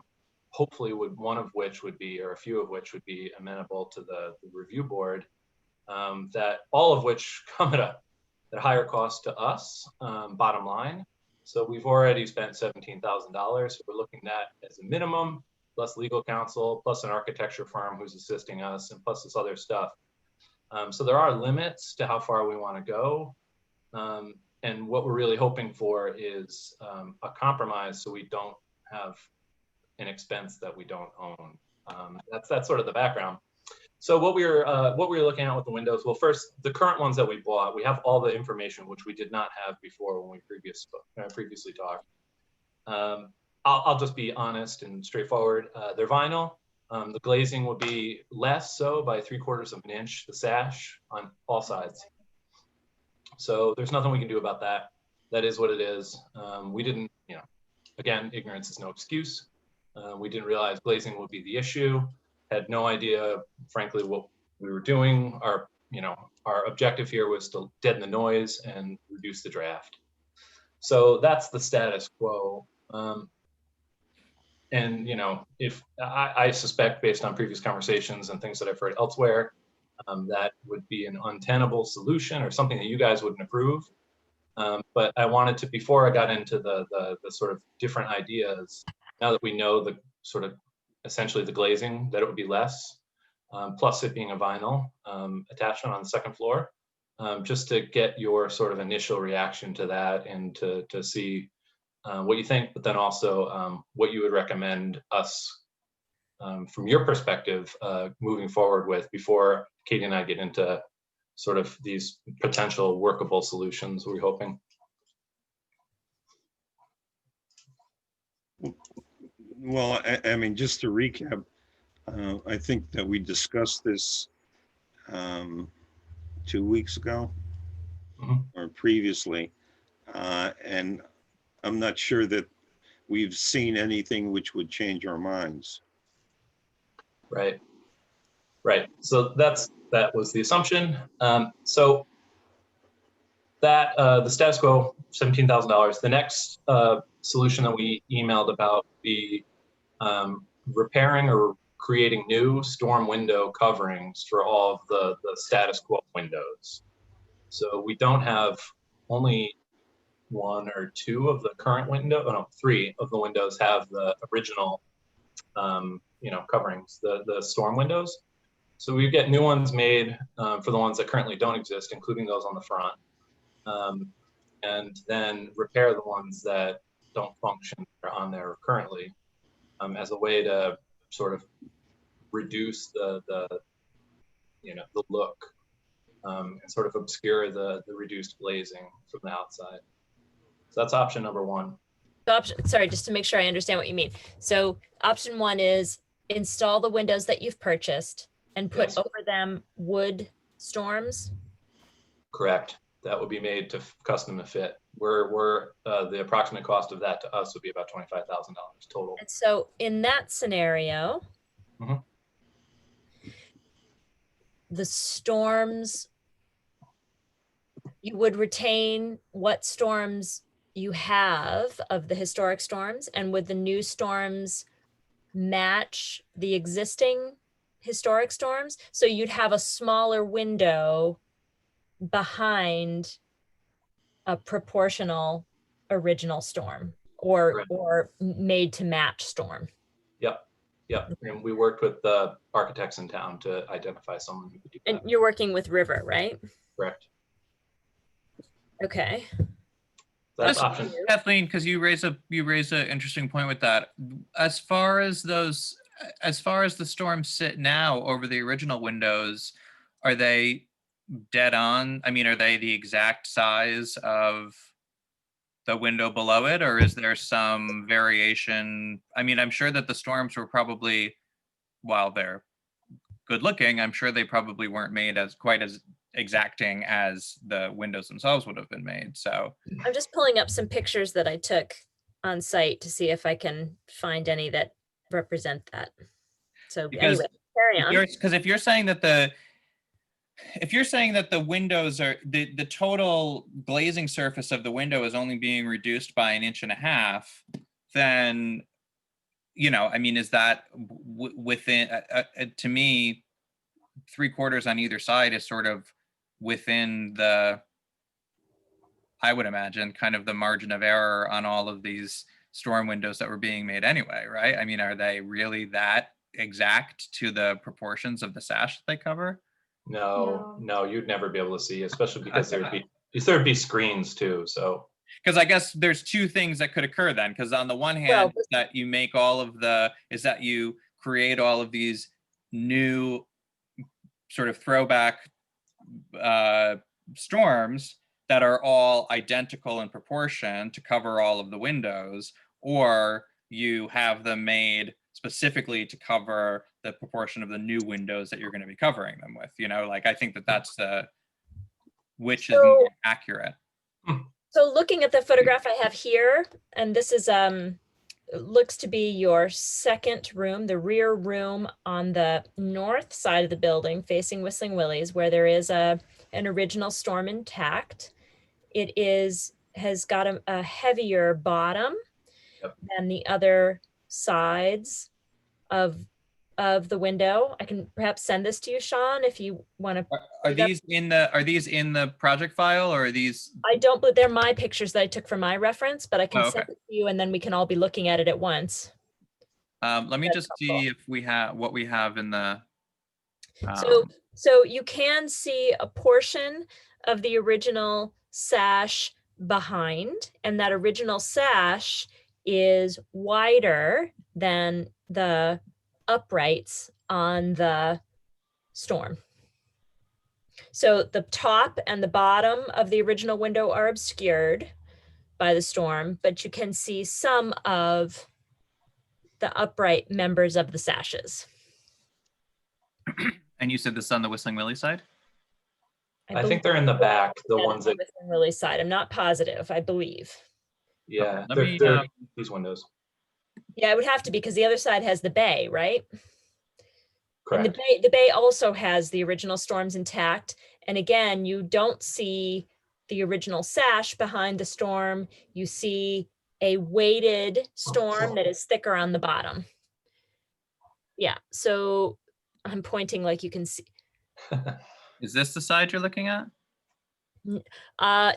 hopefully one of which would be, or a few of which would be amenable to the review board, that all of which come at a higher cost to us, bottom line. So we've already spent $17,000. So we're looking at as a minimum, plus legal counsel, plus an architecture firm who's assisting us, and plus this other stuff. So there are limits to how far we want to go. And what we're really hoping for is a compromise so we don't have an expense that we don't own. That's sort of the background. So what we were looking at with the windows, well, first, the current ones that we bought, we have all the information, which we did not have before when we previously talked. I'll just be honest and straightforward. They're vinyl. The glazing would be less so by 3/4 of an inch, the sash on all sides. So there's nothing we can do about that. That is what it is. We didn't, you know, again, ignorance is no excuse. We didn't realize glazing would be the issue. Had no idea, frankly, what we were doing. Our objective here was to deaden the noise and reduce the draft. So that's the status quo. And, you know, if I suspect based on previous conversations and things that I've heard elsewhere, that would be an untenable solution or something that you guys wouldn't approve. But I wanted to, before I got into the sort of different ideas, now that we know the sort of essentially the glazing, that it would be less, plus it being a vinyl attachment on the second floor, just to get your sort of initial reaction to that and to see what you think, but then also what you would recommend us, from your perspective, moving forward with before Katie and I get into sort of these potential workable solutions we're hoping. Well, I mean, just to recap, I think that we discussed this 2 weeks ago or previously, and I'm not sure that we've seen anything which would change our minds. Right. Right. So that was the assumption. So that the status quo, $17,000. The next solution that we emailed about the repairing or creating new storm window coverings for all of the status quo windows. So we don't have only one or two of the current window, no, 3 of the windows have the original, you know, coverings, the storm windows. So we get new ones made for the ones that currently don't exist, including those on the front, and then repair the ones that don't function or on there currently, as a way to sort of reduce the look, and sort of obscure the reduced glazing from the outside. So that's option number 1. So sorry, just to make sure I understand what you mean. So option 1 is install the windows that you've purchased and put Yes. over them wood storms. Correct. That would be made to custom to fit. We're the approximate cost of that to us would be about $25,000 total. And so in that scenario, the storms, you would retain what storms you have of the historic storms, and would the new storms match the existing historic storms? So you'd have a smaller window behind a proportional original storm or made to match storm. Yep. And we worked with the architects in town to identify someone who could do that. And you're working with River, right? Correct. Okay. That's Just, option. Kathleen, because you raise an interesting point with that. As far as the storms sit now over the original windows, are they dead on? I mean, are they the exact size of the window below it, or is there some variation? I mean, I'm sure that the storms were probably, while they're good looking, I'm sure they probably weren't made as quite as exacting as the windows themselves would have been made. So I'm just pulling up some pictures that I took on site to see if I can find any that represent that. So Because anyway, carry on. if you're saying that the windows are the total glazing surface of the window is only being reduced by 1.5 inches, then, I mean, is that within, to me, 3/4 on either side is sort of within the, I would imagine, kind of the margin of error on all of these storm windows that were being made anyway, right? I mean, are they really that exact to the proportions of the sash that they cover? No, you'd never be able to see, especially because there'd be screens too. So Because I guess there's two things that could occur then. Because on the one hand, is that you create all of these new sort of throwback storms that are all identical in proportion to cover all of the windows, or you have them made specifically to cover the proportion of the new windows that you're going to be covering them with. Like, I think that's which is more accurate. So looking at the photograph I have here, and this is looks to be your second room, the rear room on the north side of the building facing Whistling Willie's, where there is an original storm intact. It has got a heavier bottom than the other sides of the window. I can perhaps send this to you, Sean, if you want to. Are these in the project file, or are these? I don't, but they're my pictures that I took for my reference, but I can okay. send it to you, and then we can all be looking at it at once. Let me just see if we have what we have in the. So you can see a portion of the original sash behind, and that original sash is wider than the uprights on the storm. So the top and the bottom of the original window are obscured by the storm, but you can see some of the upright members of the sashes. And you said this is on the Whistling Willie side? I think they're in the back, the ones that. Whistling Willie side. I'm not positive, I believe. Yeah, okay, they're these windows. Yeah, it would have to be because the other side has the bay, right? Correct. And the bay also has the original storms intact. And again, you don't see the original sash behind the storm. You see a weighted storm that is thicker on the bottom. Yeah, so I'm pointing like you can see. Is this the side you're looking at?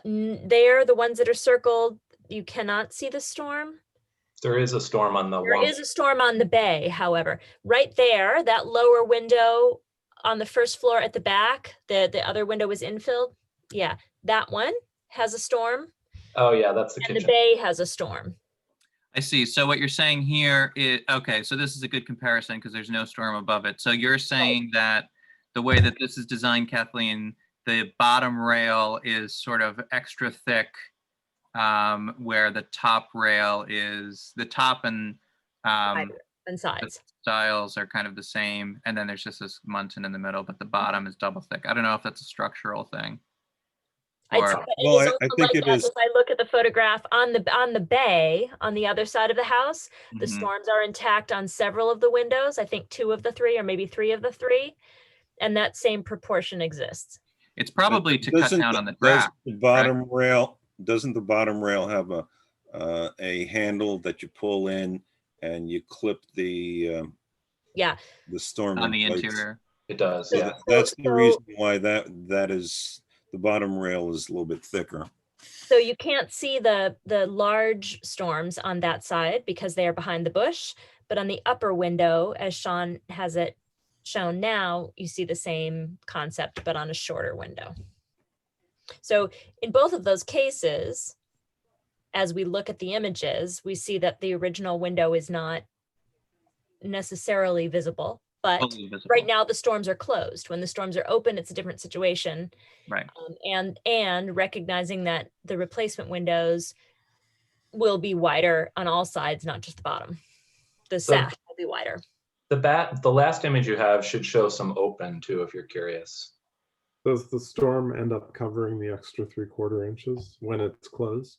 They're the ones that are circled. You cannot see the storm. There is a storm on the There is a storm on the bay, however. Right there, that lower window on the first floor at the back, the other window was infilled. Yeah, that one has a storm. Oh yeah, that's the kitchen. And the bay has a storm. I see. So what you're saying here is, okay, so this is a good comparison because there's no storm above it. So you're saying that the way that this is designed, Kathleen, the bottom rail is sort of extra thick, where the top rail is, the top and sides. The styles are kind of the same, and then there's just this muntin in the middle, but the bottom is double thick. I don't know if that's a structural thing. Well, I think it is. If I look at the photograph on the bay on the other side of the house, the storms are intact on several of the windows. I think 2 of the 3, or maybe 3 of the 3, and that same proportion exists. It's probably to cut down on the drag. Doesn't the bottom rail have a handle that you pull in and you clip the storm on the interior? It does. So that's the reason why that is. The bottom rail is a little bit thicker. So you can't see the large storms on that side because they are behind the bush, but on the upper window, as Sean has it shown now, you see the same concept, but on a shorter window. So in both of those cases, as we look at the images, we see that the original window is not necessarily visible. But right now the storms are closed. When the storms are open, it's a different situation. Right. And recognizing that the replacement windows will be wider on all sides, not just the bottom. The sash will be wider. The last image you have should show some open too, if you're curious. Does the storm end up covering the extra 3/4 inches when it's closed?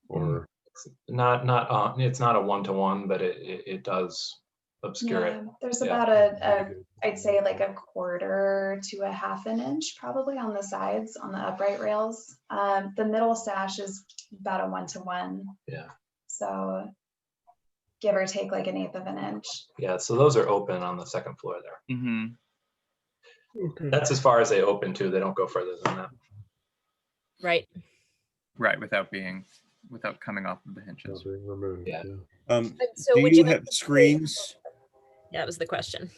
Or it's not a 1-to-1, but it does. obscure it. There's Yeah. about I'd say like 1/4 to 1/2 an inch probably on the sides, on the upright rails. The middle sash is about a 1-to-1. Yeah. So give or take like 1/8 of an inch. Yeah, so those are open on the second floor there. Mm-hmm. Okay. That's as far as they open to. They don't go further than that. Right. Right, without coming off of the hinges. Being removed. Yeah. So Do would you you have screens? That was the question.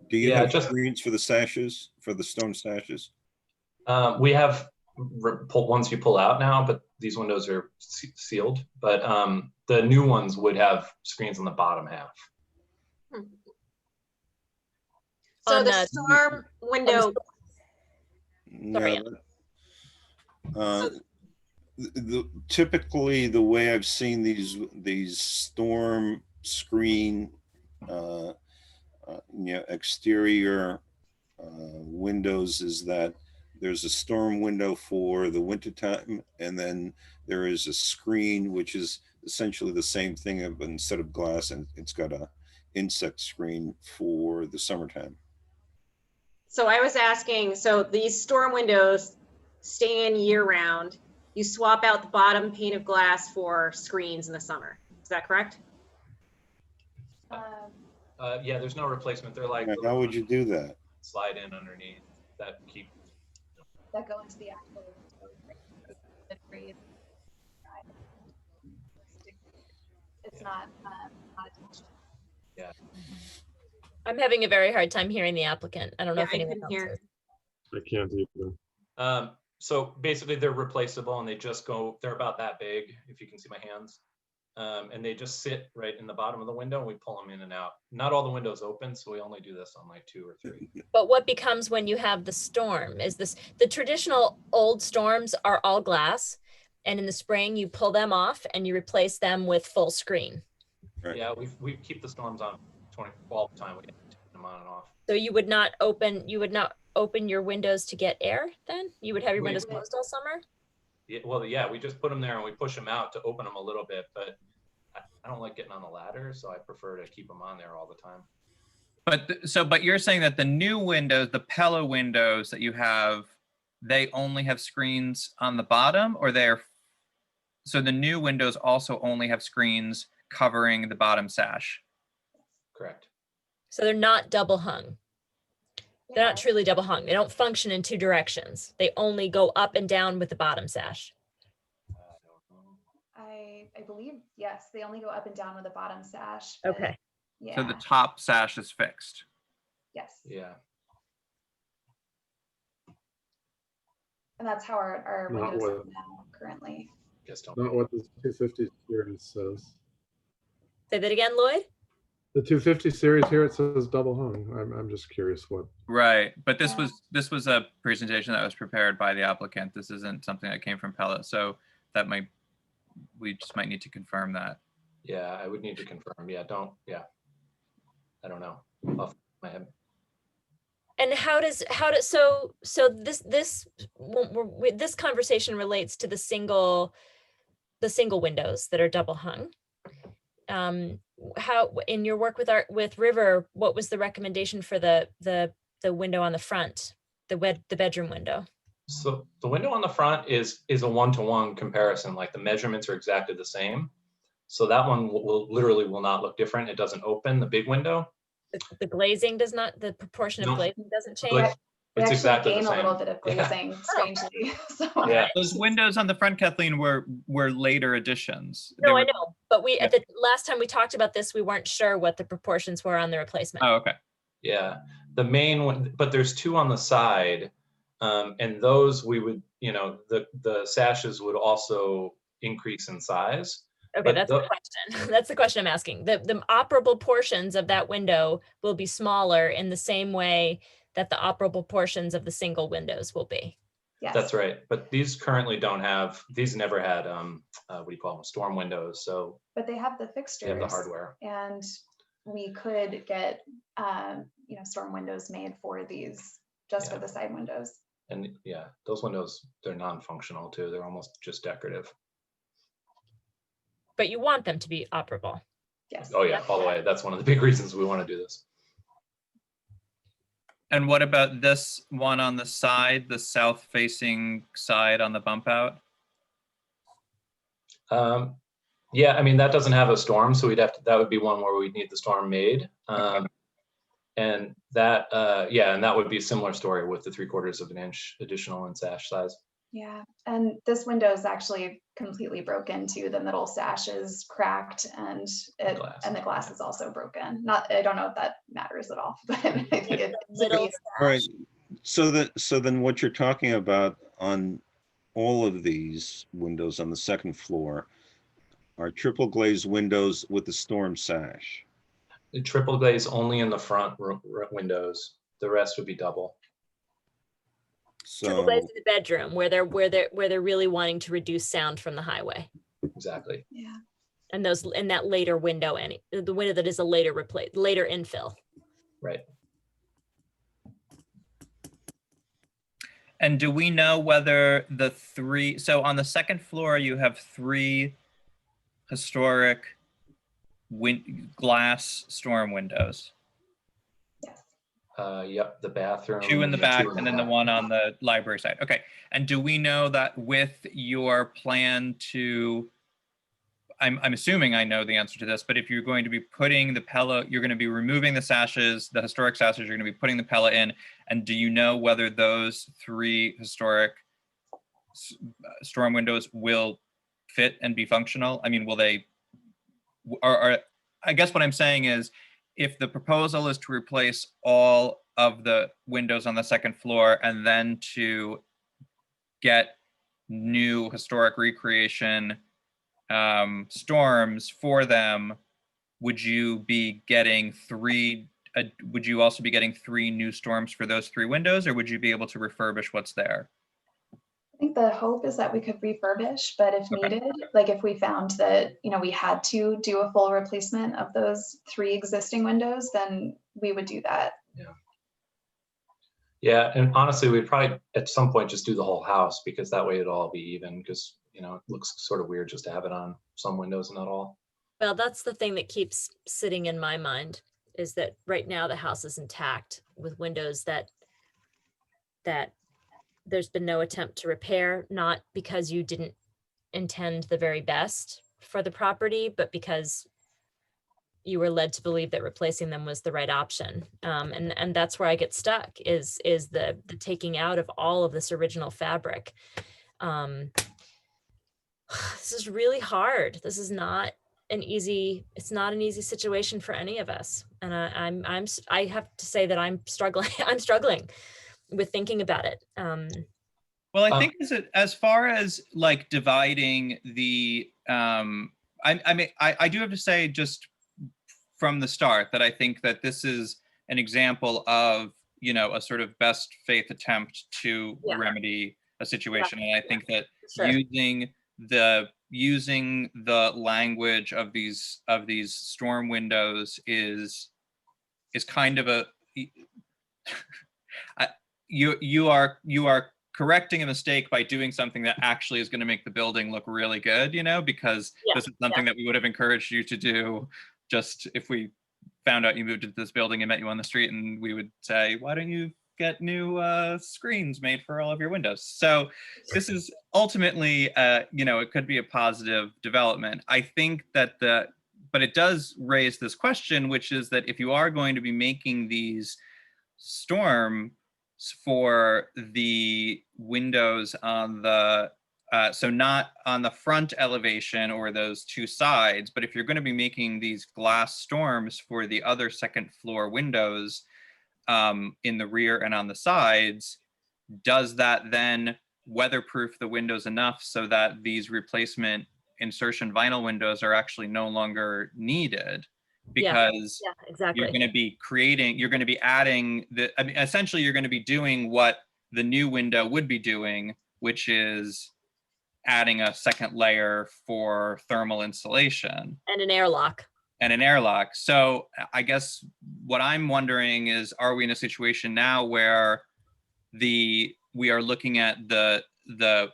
Do you Yeah, have just- screens for the sashes, for the stone sashes? We have ones you pull out now, but these windows are sealed. But the new ones would have screens on the bottom half. So On the the- storm window, Sorry, No. Typically, the way I've seen these storm screen, exterior windows is that there's a storm window for the wintertime, and then there is a screen which is essentially the same thing, but instead of glass, and it's got a insect screen for the summertime. so I was asking, so these storm windows stay in year round. You swap out the bottom pane of glass for screens in the summer. Is that correct? Yeah, there's no replacement. They're like How would you do that? slide in underneath that keep. That go into the actual it's not attached. Yeah. I'm having a very hard time hearing the applicant. I don't know Yeah, if I anyone couldn't else hear. is. I can't either. So basically they're replaceable and they just go, they're about that big, if you can see my hands. And they just sit right in the bottom of the window and we pull them in and out. Not all the windows open, so we only do this on like 2 or 3. But what becomes when you have the storm? Is this the traditional old storms are all glass, and in the spring you pull them off and you replace them with full screen. Right. Yeah, we keep the storms on all the time. We take them on and off. So you would not open your windows to get air then? You would have your windows closed all summer? Yeah, well, yeah, we just put them there and we push them out to open them a little bit, but I don't like getting on the ladder, so I prefer to keep them on there all the time. But you're saying that the new windows, the Pella windows that you have, they only have screens on the bottom, or so the new windows also only have screens covering the bottom sash? Correct. So they're not double hung. They're not truly double hung. They don't function in 2 directions. They only go up and down with the bottom sash. I believe, yes, they only go up and down with the bottom sash. but Okay. Yeah. So the top sash is fixed. Yes. Yeah. And that's how our Not windows are what- now currently. Just don't. Not what the 250 series says. Say that again, Lloyd? The 250 series here, it says double hung. I'm just curious what. Right, but this Yeah. was a presentation that was prepared by the applicant. This isn't something that came from Pella, so we just might need to confirm that. Yeah, I would need to confirm. Yeah, I don't know. Off my head. And so this conversation relates to the single windows that are double hung. How in your work with River, what was the recommendation for the window on the front, the bedroom window? So the window on the front is a 1-to-1 comparison. Like the measurements are exactly the same. So that one will not look different. It doesn't open, the big window. The glazing does not, the proportion of No. glazing doesn't change. Like, We it's actually exactly the gain a same. little bit of Yeah. glazing, strangely. So Yeah. Those windows on the front, Kathleen, were later additions. They No, I were- know, but we, Yeah. at the last time we talked about this, we weren't sure what the proportions were on the replacement. Oh, okay. Yeah, the main one, but there's 2 on the side. And those we would, the sashes would also increase in size. Okay, but that's the question. That's the question I'm asking. The operable portions of that window will be smaller in the same way that the operable portions of the single windows will be. yes. That's right. But these currently don't have, these never had, what do you call them, storm windows. So But they have the fixtures. they have the hardware. And we could get, storm windows made for these, just for Yeah. the side windows. And yeah, those windows, they're non-functional too. They're almost just decorative. But you want them to be operable. Yes. Oh yeah, all the way. That's one of the big reasons we want to do this. And what about this one on the side, the south-facing side on the bump out? Yeah, I mean, that doesn't have a storm, so that would be one where we'd need the storm made. And that, yeah, and that would be a similar story with the 3/4 of an inch additional in sash size. Yeah, and this window is actually completely broken too. The middle sash is cracked, and the glass is also broken. I don't know if that matters at all, but I think it's Middle All right. So then what you're talking about on all of these windows on the second floor are triple glazed windows with the storm sash. The triple glaze only in the front windows. The rest would be double. Triple So glaze in the bedroom where they're really wanting to reduce sound from the highway. Exactly. yeah. And those in that later window, the window that is a later infill. Right. And do we know whether so on the second floor, you have 3 historic glass storm windows? Yes. Yep, the bathroom. 2 in the back 2 in and then the one on the library side. Okay. And do we know that with your plan to, I'm assuming I know the answer to this, but if you're going to be putting the Pella, you're going to be removing the sashes, the historic sashes, you're going to be putting the Pella in. And do you know whether those 3 historic storm windows will fit and be functional? I mean, will they, I guess what I'm saying is, if the proposal is to replace all of the windows on the second floor and then to get new historic recreation storms for them, would you be getting 3? Would you also be getting 3 new storms for those 3 windows, or would you be able to refurbish what's there? I think the hope is that we could refurbish, but if Okay. needed, like if we found that, we had to do a full replacement of those 3 existing windows, then we would do that. Yeah, and honestly, we'd probably at some point just do the whole house, because that way it'll all be even, because it looks sort of weird just to have it on some windows and not all. Well, that's the thing that keeps sitting in my mind, is that right now the house is intact with windows that there's been no attempt to repair, not because you didn't intend the very best for the property, but because you were led to believe that replacing them was the right option. And that's where I get stuck, is the taking out of all of this original fabric. This is really hard. This is not it's not an easy situation for any of us. And I have to say that I'm struggling. I'm struggling with thinking about it. Well, I think as far as like dividing the, I do have to say just from the start that I think that this is an example of, a sort of best faith attempt to remedy a situation. And I think that using the language of these storm windows is kind of a, you are correcting a mistake by doing something that actually is going to make the building look really good, because this is something that we would have encouraged you to do just if we found out you moved into this building and met you on the street, and we would say, why don't you get new screens made for all of your windows? So this is ultimately, it could be a positive development. I think that but it does raise this question, which is that if you are going to be making these storm for the windows on the so not on the front elevation or those 2 sides, but if you're going to be making these glass storms for the other second floor windows in the rear and on the sides, does that then weatherproof the windows enough so that these replacement insertion vinyl windows are actually no longer needed? Because exactly. you're going to be adding essentially you're going to be doing what the new window would be doing, which is adding a second layer for thermal insulation. And an airlock. So I guess what I'm wondering is, are we in a situation now where we are looking at the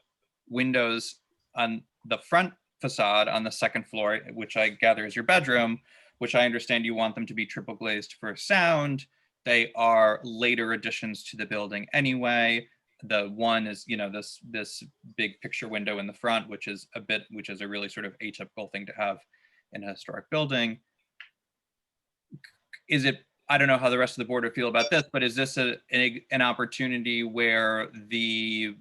windows on the front facade on the second floor, which I gather is your bedroom, which I understand you want them to be triple glazed for sound. They are later additions to the building anyway. The one is, this big picture window in the front, which is a really sort of atypical thing to have in a historic building. Is it, I don't know how the rest of the board would feel about this, but is this an opportunity where these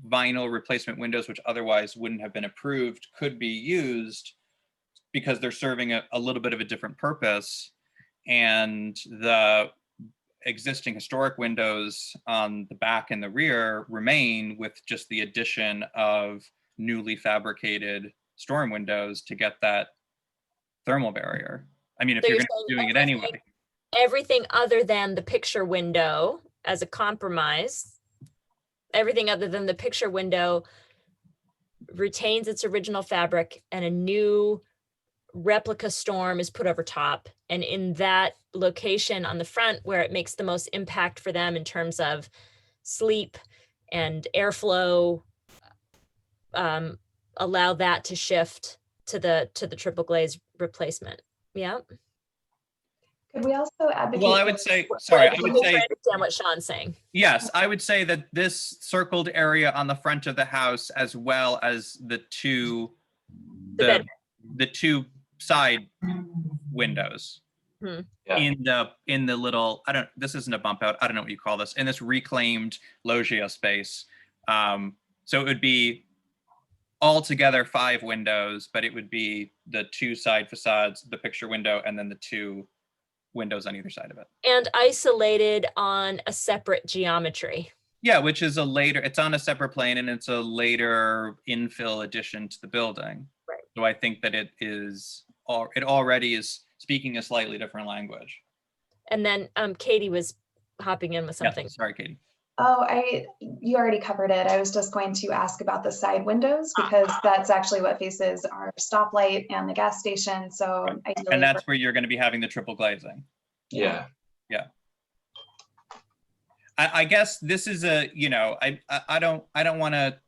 vinyl replacement windows, which otherwise wouldn't have been approved, could be used because they're serving a little bit of a different purpose, and the existing historic windows on the back and the rear remain with just the addition of newly fabricated storm windows to get that thermal barrier? I mean, if you're going to be doing it anyway. Everything other than the picture window as a compromise, everything other than the picture window retains its original fabric, and a new replica storm is put over top. And in that location on the front where it makes the most impact for them in terms of sleep and airflow, allow that to shift to the triple glaze replacement. Yeah. Could we also advocate? Well, I would say, sorry, I would say, I understand what Sean's saying. Yes, I would say that this circled area on the front of the house, as well as the two side windows in the little, this isn't a bump out, I don't know what you call this, in this reclaimed loggia space. So it would be altogether 5 windows, but it would be the 2 side facades, the picture window, and then the 2 windows on either side of it. And isolated on a separate geometry. Yeah, which is it's on a separate plane, and it's a later infill addition to the building. Right. So I think that it already is speaking a slightly different language. And then Katie was hopping in with something. Yeah, sorry, Katie. Oh, you already covered it. I was just going to ask about the side windows, because that's actually what faces our stoplight and the gas station. So and that's where you're going to be having the triple glazing. Yeah. Yeah. I guess this is I don't want to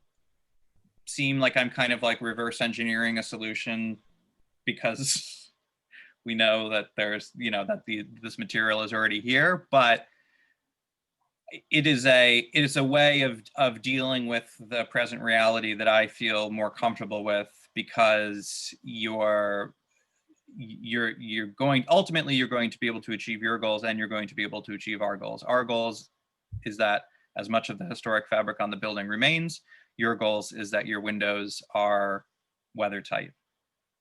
seem like I'm kind of like reverse engineering a solution, because we know that there's, that this material is already here, but it is a way of dealing with the present reality that I feel more comfortable with, because you're going to be able to achieve your goals, and you're going to be able to achieve our goals. Our goals is that as much of the historic fabric on the building remains. Your goals is that your windows are weather tight.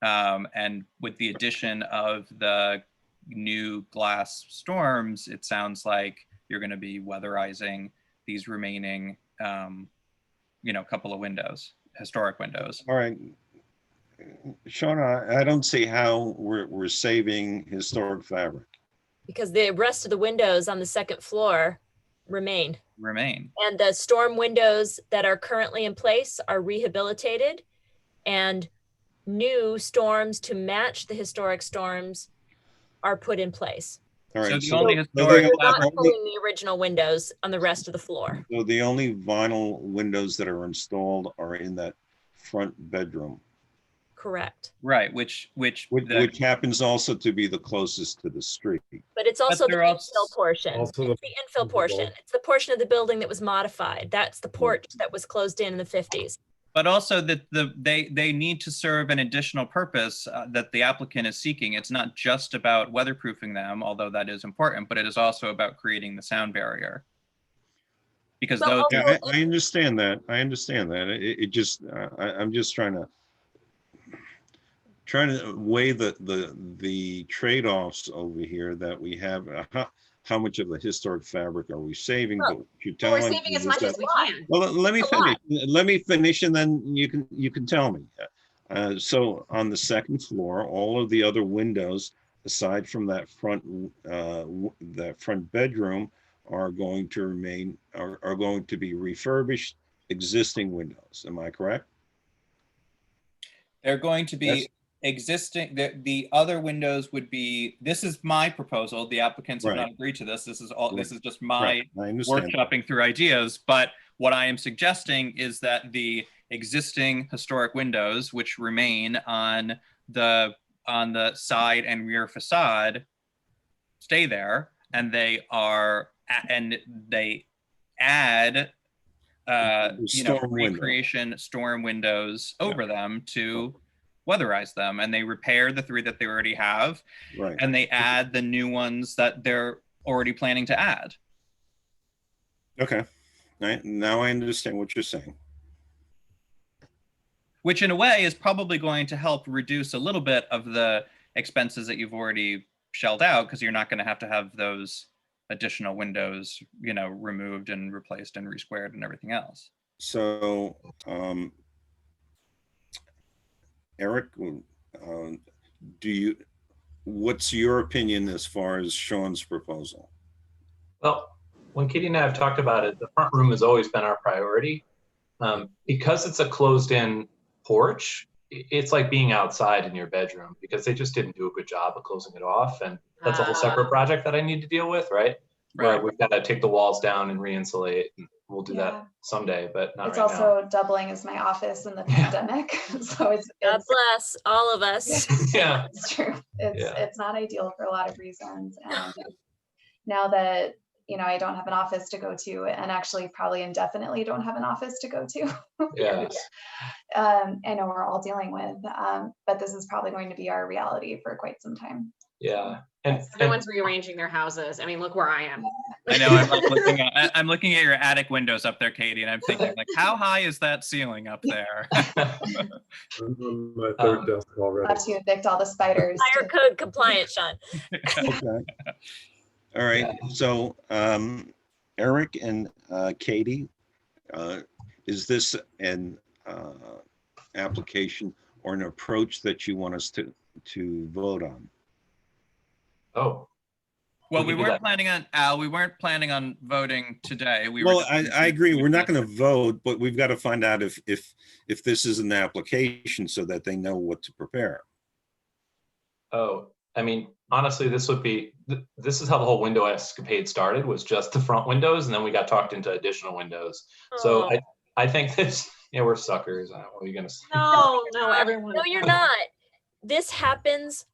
And with the addition of the new glass storms, it sounds like you're going to be weatherizing these remaining, couple of windows, historic windows. All right. Sean, I don't see how we're saving historic fabric. Because the rest of the windows on the second floor remain. And the storm windows that are currently in place are rehabilitated, and new storms to match the historic storms are put in place. All right. So We're not pulling the original windows on the rest of the floor. So the only vinyl windows that are installed are in that front bedroom. Correct. Right, which happens also to be the closest to the street. But it's also the infill portion. Also it's the infill portion. It's the portion of the building that was modified. That's the porch that was closed in the 50s. But also that they need to serve an additional purpose that the applicant is seeking. It's not just about weatherproofing them, although that is important, but it is also about creating the sound barrier. Because those. Yeah, I understand that. It just I'm just trying to weigh the trade-offs over here that we have. How much of the historic fabric are we saving? Well, But you're telling we're saving as much as we can. Well, let me finish. Let me finish, and then you can tell me. So on the second floor, all of the other windows, aside from that front bedroom, are going to remain are going to be refurbished existing windows. Am I correct? They're going to be existing. The other windows would be. This is my proposal. The applicants have not agreed to this. This is all. This is just my workshopping through ideas. But what I am suggesting is that the existing historic windows, which remain on the on the side and rear facade stay there, and they add Storm window. recreation storm windows over them to weatherize them, and they repair the 3 that they already have, Right. and they add the new ones that they're already planning to add. Okay. Now I understand what you're saying. Which in a way is probably going to help reduce a little bit of the expenses that you've already shelled out, because you're not going to have those additional windows, removed and replaced and resquared and everything else. So, Eric, what's your opinion as far as Sean's proposal? Well, when Katie and I have talked about it, the front room has always been our priority. Because it's a closed-in porch, it's like being outside in your bedroom, because they just didn't do a good job of closing it off. And that's a whole separate project that I need to deal with, right? Where we've got to take the walls down and re-insulate. And we'll do that someday, but not it's right now. also doubling as my office in the pandemic. So it's God bless all of us. Yeah, it's true. It's not ideal for a lot of reasons. And now that, I don't have an office to go to, and actually probably indefinitely don't have an office to go to. Yes. I know we're all dealing with, but this is probably going to be our reality for quite some time. Yeah. And Everyone's rearranging their houses. I mean, look where I am. I know. I'm looking at your attic windows up there, Katie, and I'm thinking, like, how high is that ceiling up there? I'm on my third desk already. I'll have to evict all the spiders. Fire code compliant, Sean. Okay. All right. So, Eric and Katie, is this an application or an approach that you want us to vote on? oh, Well, We we can do weren't that. planning on Al. We weren't planning on voting today. Well, I agree. We're not going to vote, but we've got to find out if this is an application so that they know what to prepare. oh, I mean, honestly, this is how the whole window escapade started, was just the front windows, and then we got talked into additional windows. So Oh. I think this, we're suckers. What are you gonna say? No, everyone. No, you're not. This happens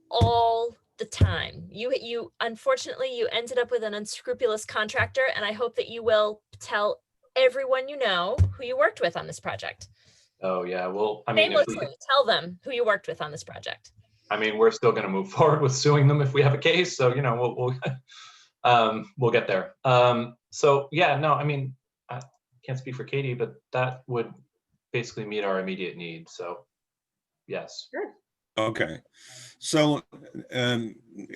all the time. You unfortunately, you ended up with an unscrupulous contractor, and I hope that you will tell everyone you know who you worked with on this project. Oh yeah, well, I mean, Shamelessly, tell them who you worked with on this project. we're still going to move forward with suing them if we have a case. So we'll get there. So yeah, no, I mean, I can't speak for Katie, but that would basically meet our immediate need. So yes. Sure. Okay. So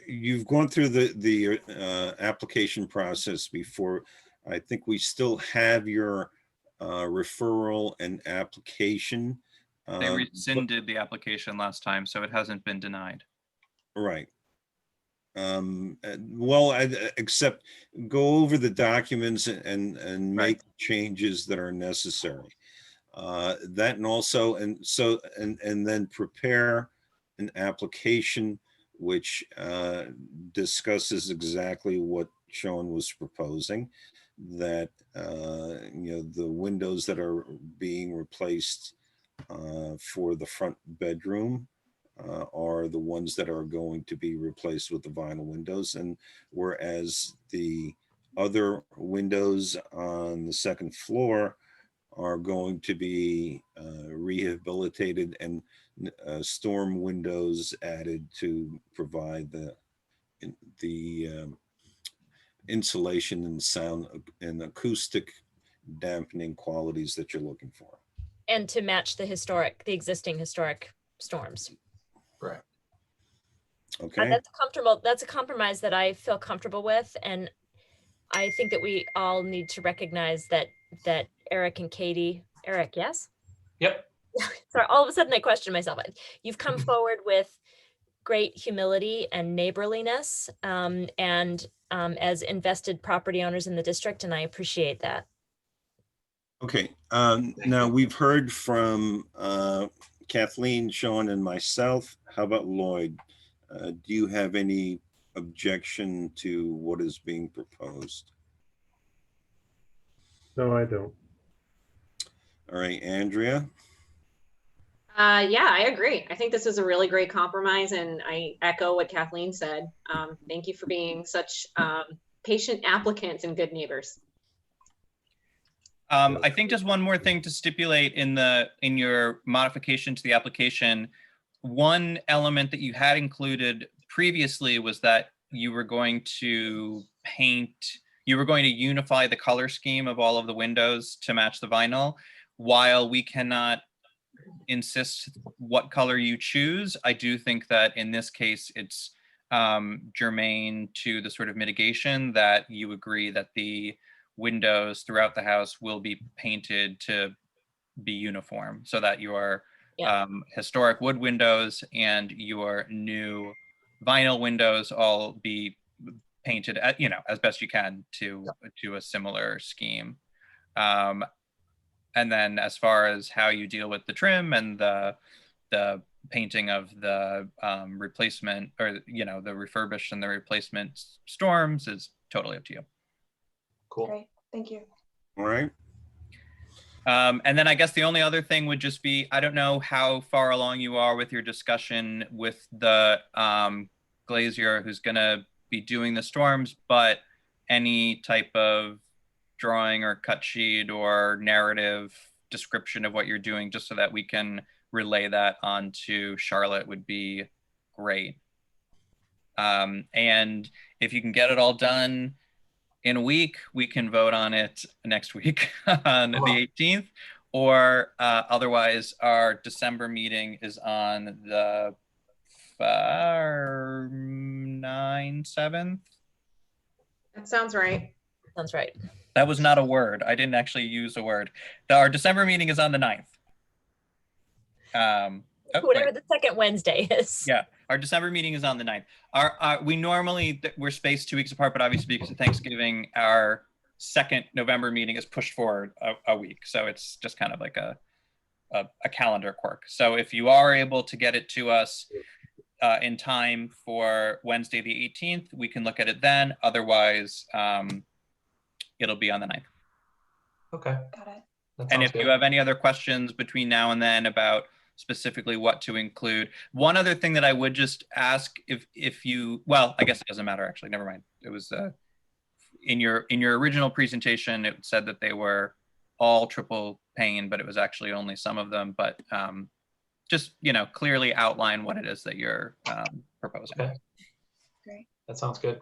you've gone through the application process before. I think we still have your referral and application. They rescinded the application last time, so it hasn't been denied. Right. Well, except go over the documents and make changes that are necessary. That and also, and then prepare an application which discusses exactly what Sean was proposing, that the windows that are being replaced for the front bedroom are the ones that are going to be replaced with the vinyl windows, and whereas the other windows on the second floor are going to be rehabilitated and storm windows added to provide the insulation and sound and acoustic dampening qualities that you're looking for. And to match the existing historic storms. Right. Okay. That's a compromise that I feel comfortable with. And I think that we all need to recognize that Eric and Katie, Eric, yes? Yep. Sorry, all of a sudden I question myself. You've come forward with great humility and neighborliness, and as invested property owners in the district, and I appreciate that. Okay. Now we've heard from Kathleen, Sean, and myself. How about Lloyd? Do you have any objection to what is being proposed? No, I don't. All right, Andrea. Yeah, I agree. I think this is a really great compromise, and I echo what Kathleen said. Thank you for being such patient applicants and good neighbors. I think just one more thing to stipulate in your modification to the application. One element that you had included previously was that you were going to unify the color scheme of all of the windows to match the vinyl. While we cannot insist what color you choose, I do think that in this case it's germane to the sort of mitigation that you agree that the windows throughout the house will be painted to be uniform, so that your historic wood windows and your new vinyl windows all be painted at, as best you can to a similar scheme. And then as far as how you deal with the trim and the painting of the replacement, or the refurbished and the replacement storms, is totally up to you. Cool. Great, thank you. All right. And then I guess the only other thing would just be, I don't know how far along you are with your discussion with the glazier who's going to be doing the storms, but any type of drawing or cut sheet or narrative description of what you're doing, just so that we can relay that onto Charlotte, would be great. And if you can get it all done in a week, we can vote on it next week on the 18th, or otherwise our December meeting is on the 7th. That sounds right. Sounds right. That was not a word. I didn't actually use a word. Our December meeting is on the 9th. Whatever the second Wednesday is. Yeah, our December meeting is on the 9th. We're spaced 2 weeks apart, but obviously because of Thanksgiving, our second November meeting is pushed forward a week. So it's just kind of like a calendar quirk. So if you are able to get it to us in time for Wednesday the 18th, we can look at it then. Otherwise, it'll be on the 9th. Okay. Got it. And if you have any other questions between now and then about specifically what to include. One other thing that I would just ask, if you, well, I guess it doesn't matter actually, never mind. It was in your original presentation, it said that they were all triple pane, but it was actually only some of them. But just, clearly outline what it is that you're proposing. Okay. Great. That sounds good.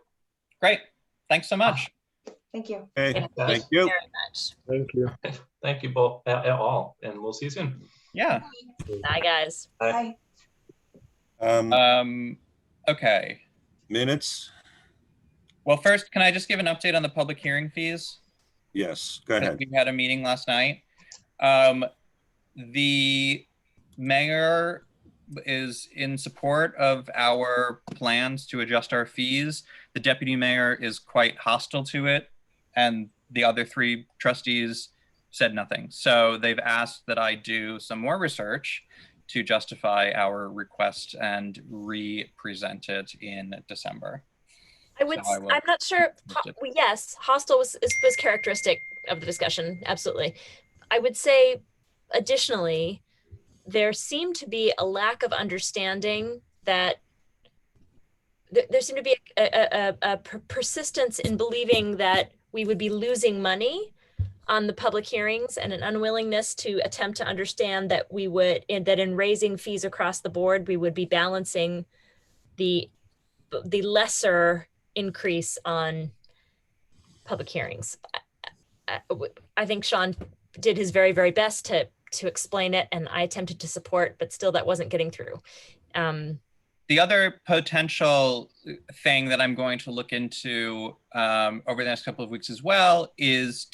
Great. Thanks so much. Thank you. Hey, Thank thank you. Very much. Thank you. Thank you both all, and we'll see you soon. Yeah. Bye, guys. Bye. Okay. Minutes? Well, first, can I just give an update on the public hearing fees? Yes, go ahead. We had a meeting last night. The mayor is in support of our plans to adjust our fees. The deputy mayor is quite hostile to it, and the other 3 trustees said nothing. So they've asked that I do some more research to justify our request and re-present it in December. I'm not sure. Yes, hostile was characteristic of the discussion. Absolutely. I would say, additionally, there seemed to be a lack of understanding that there seemed to be a persistence in believing that we would be losing money on the public hearings, and an unwillingness to attempt to understand that that in raising fees across the board, we would be balancing the lesser increase on public hearings. I think Sean did his very, very best to explain it, and I attempted to support, but still that wasn't getting through. The other potential thing that I'm going to look into over the next couple of weeks as well is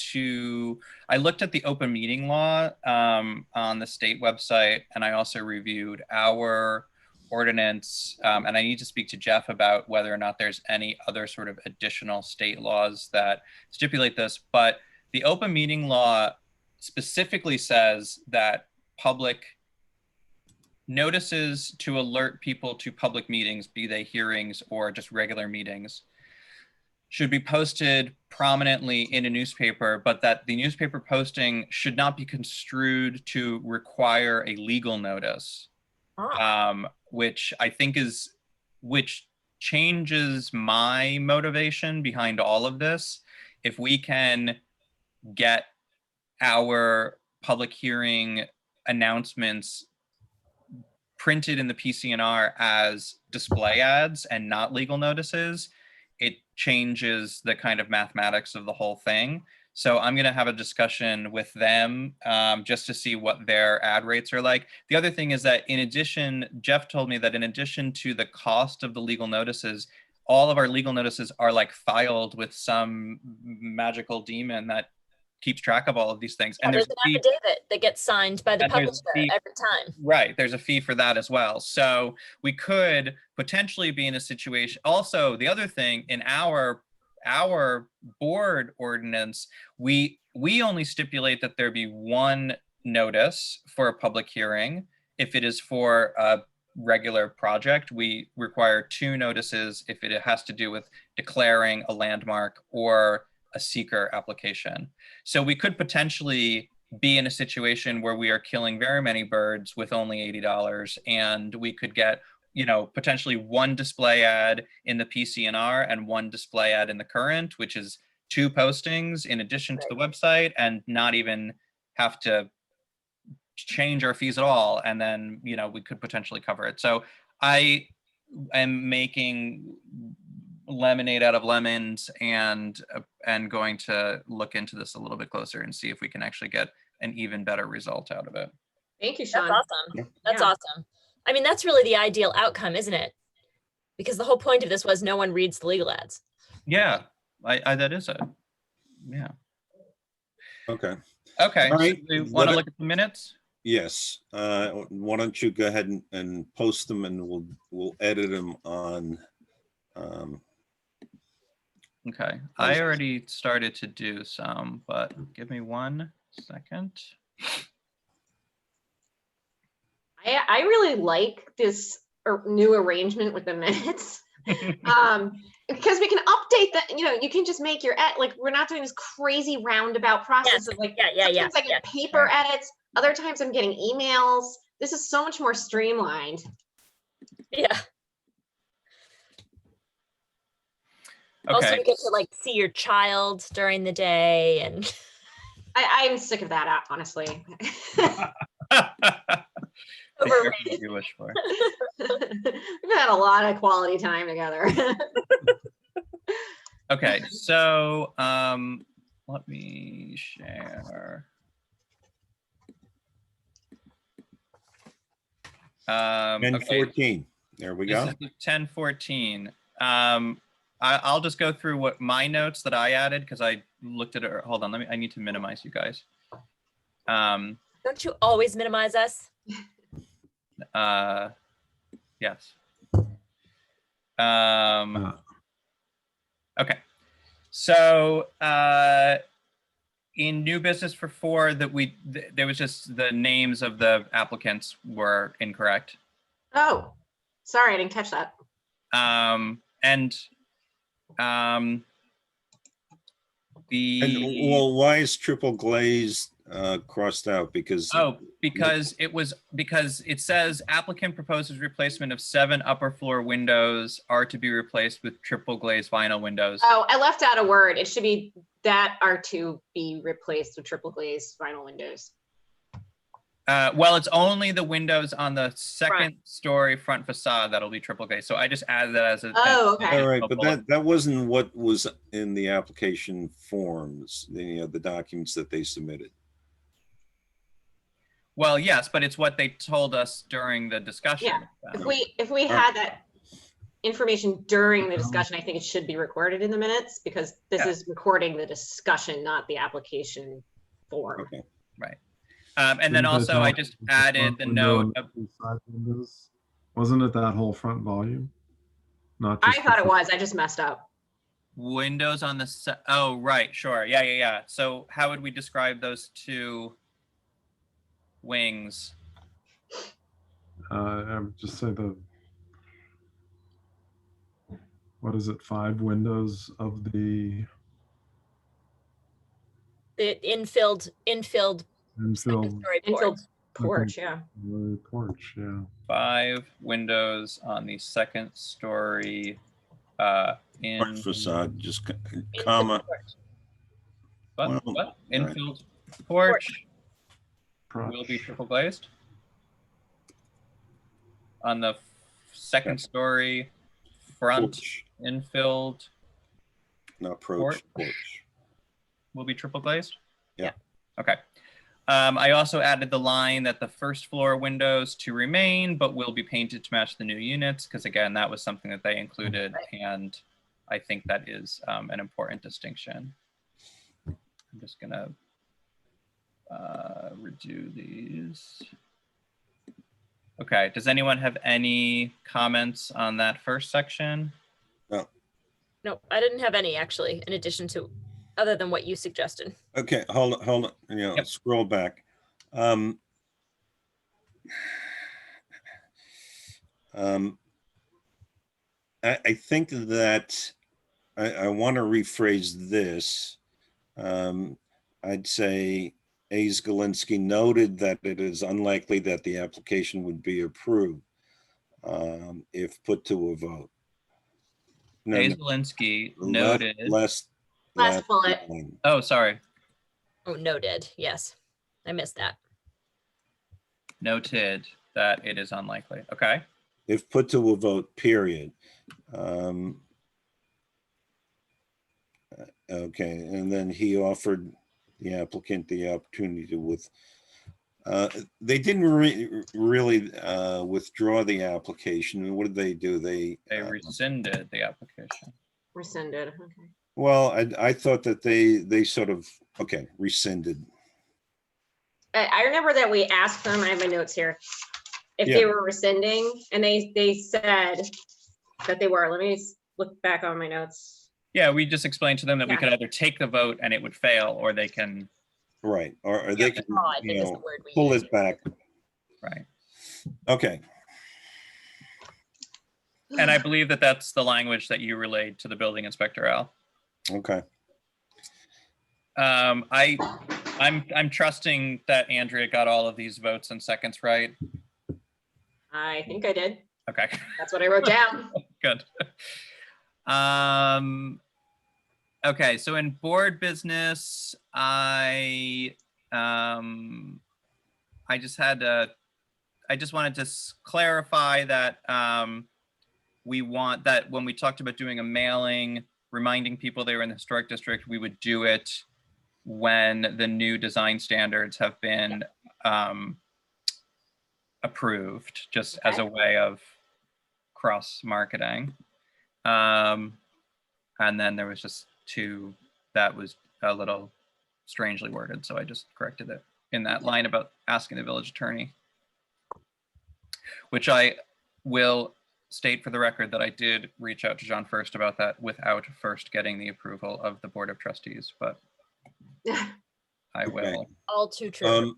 I looked at the open meeting law on the state website, and I also reviewed our ordinance, and I need to speak to Jeff about whether or not there's any other sort of additional state laws that stipulate this. But the open meeting law specifically says that public notices to alert people to public meetings, be they hearings or just regular meetings, should be posted prominently in a newspaper, but that the newspaper posting should not be construed to require a legal notice, which I think which changes my motivation behind all of this. If we can get our public hearing announcements printed in the PCNR as display ads and not legal notices, it changes the kind of mathematics of the whole thing. So I'm going to have a discussion with them just to see what their ad rates are like. The other thing is that in addition, Jeff told me that in addition to the cost of the legal notices, all of our legal notices are like filed with some magical demon that keeps track of all of these things. Yeah, And there's an affidavit that gets signed by the publisher every time. Right, there's a fee for that as well. So we could potentially be in a situation. Also, the other thing in our board ordinance, we only stipulate that there be one notice for a public hearing. If it is for a regular project, we require 2 notices if it has to do with declaring a landmark or a seeker application. So we could potentially be in a situation where we are killing very many birds with only $80, and we could get, you know, potentially 1 display ad in the PCNR and 1 display ad in the current, which is 2 postings in addition to the website, and not even have to change our fees at all. And then, you know, we could potentially cover it. So I am making lemonade out of lemons and going to look into this a little bit closer and see if we can actually get an even better result out of it. Thank you, Sean. That's awesome. That's awesome. I mean, that's really the ideal outcome, isn't it? Because the whole point of this was no one reads the legal ads. Yeah, I that is it. Yeah. Okay. Okay. All right. So we want to look at the minutes? Yes. Why don't you go ahead and post them, and we'll edit them on. Okay, I already started to do some, but give me 1 second. I really like this new arrangement with the minutes. Because we can update that, you know, you can just make your like, we're not doing this crazy roundabout process of like, sometimes I get paper edits, other times I'm getting emails. This is so much more streamlined. Yeah. Okay. Also, you get to like see your child during the day, and I'm sick of that, honestly. Overrated. What you wish for. We've had a lot of quality time together. Okay, so let me share. 10:14. There we go. 10:14. I'll just go through what my notes that I added because I looked at it. Hold on, I need to minimize you guys. Don't you always minimize us? Yes. Okay. So in new business for 4, there was just the names of the applicants were incorrect. Oh, sorry, I didn't catch that. Well, why is triple glazed crossed out? Because because it says applicant proposes replacement of 7 upper floor windows are to be replaced with triple glazed vinyl windows. Oh, I left out a word. It should be that are to be replaced with triple glazed vinyl windows. Well, it's only the windows on the second story front facade that'll be triple glazed. So I just added that as a. Oh, okay. All right, but that wasn't what was in the application forms, the documents that they submitted. Well, yes, but it's what they told us during the discussion. Yeah, if we had that information during the discussion, I think it should be recorded in the minutes because this is recording the discussion, not the application form. Okay. Right. And then also I just added the note of, wasn't it that whole front volume? Not I thought it was. I just messed up. Windows on the oh, right, sure. Yeah. So how would we describe those 2 wings? I would just say what is it, 5 windows of the infilled second infill story Infill porch. porch, yeah. porch? Yeah. 5 windows on the second story in Front facade, just Infilled comma. porch. Well, what? right. Infilled porch Porch. will be triple glazed. On the second story front Porch, infilled not approach, porch. will be triple glazed? Yeah. Okay. I also added the line that the first floor windows to remain, but will be painted to match the new units, because again, that was something that they included, and I think that is an important distinction. I'm just gonna redo these. Okay, does anyone have any comments on that first section? No, I didn't have any actually, in addition to, other than what you suggested. Okay, hold on, Yep. scroll back. I think that I want to rephrase this. I'd say A. Zgolinski noted that it is unlikely that the application would be approved if put to a vote. No, no, Zelinsky last- noted. last bullet. line. Oh, sorry. Oh, noted. Yes, I missed that. Noted that it is unlikely. Okay. If put to a vote, period. Okay, and then he offered the applicant the opportunity to they didn't really withdraw the application. What did they do? They rescinded the application. Rescinded, okay. well, I thought that they sort of, okay, rescinded. I remember that we asked them, I have my notes here, if Yeah. they were rescinding, and they said that they were. Let me look back on my notes. Yeah, we just explained to them that we Yeah. could either take the vote and it would fail, or they can. Right, or they can, Withdraw, I think is the word we pull use. it back. Right. Okay, And I believe that that's the language that you relayed to the building inspector, Al. okay. I'm trusting that Andrea got all of these votes and seconds right. I think I did. Okay. That's what I wrote down. Good. Okay, so in board business, I just wanted to clarify that we want that when we talked about doing a mailing, reminding people they were in the historic district, we would do it when the new design standards have been approved, just as a way of cross marketing. And then there was just 2 that was a little strangely worded, so I just corrected it in that line about asking the village attorney, which I will state for the record that I did reach out to John first about that without first getting the approval of the Board of Trustees, but I will. All too true.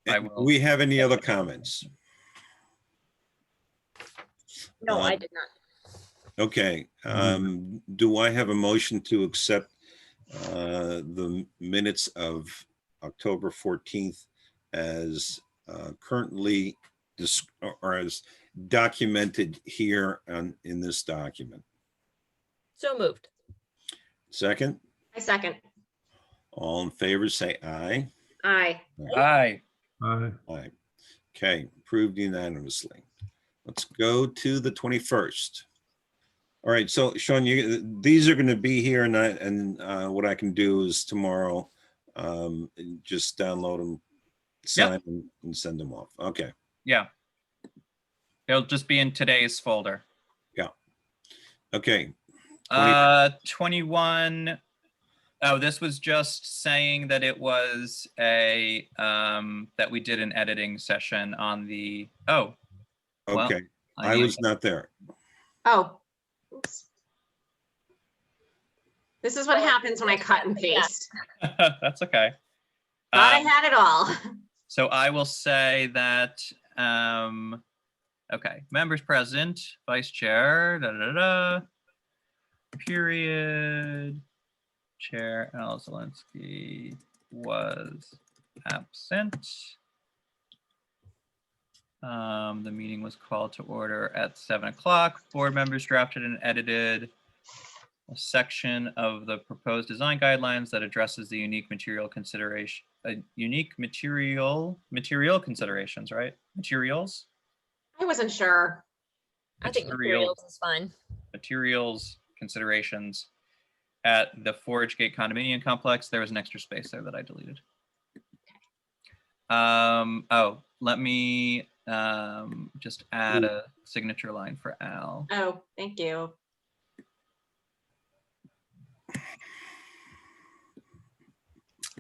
I will. Do we have any other comments? No, I did not. Okay, do I have a motion to accept the minutes of October 14th as currently or as documented here in this document? So moved. Second, I second. all in favor, say aye. Aye. Aye. Aye. Aye. Okay, approved unanimously. Let's go to the 21st. All right, so Sean, these are going to be here, and what I can do is tomorrow, just download them, sign them, and send them off. Okay. Yeah. They'll just be in today's folder. Yeah. Okay. 21. Oh, this was just saying that it was a that we did an editing session on the. Oh. Well, Okay. I was not there. Oh. Oops. This is what happens when I cut and paste. That's okay. Thought I had it all. So I will say that, okay, members present, vice chair, period. Chair Al Zelinsky was absent. The meeting was called to order at 7 o'clock. Board members drafted and edited a section of the proposed design guidelines that addresses the unique material considerations, right? Materials? I wasn't sure. I think materials is fine. Materials considerations at the Forge Gate condominium complex. There was an extra space there that I deleted. Oh, let me just add a signature line for Al. Oh, thank you.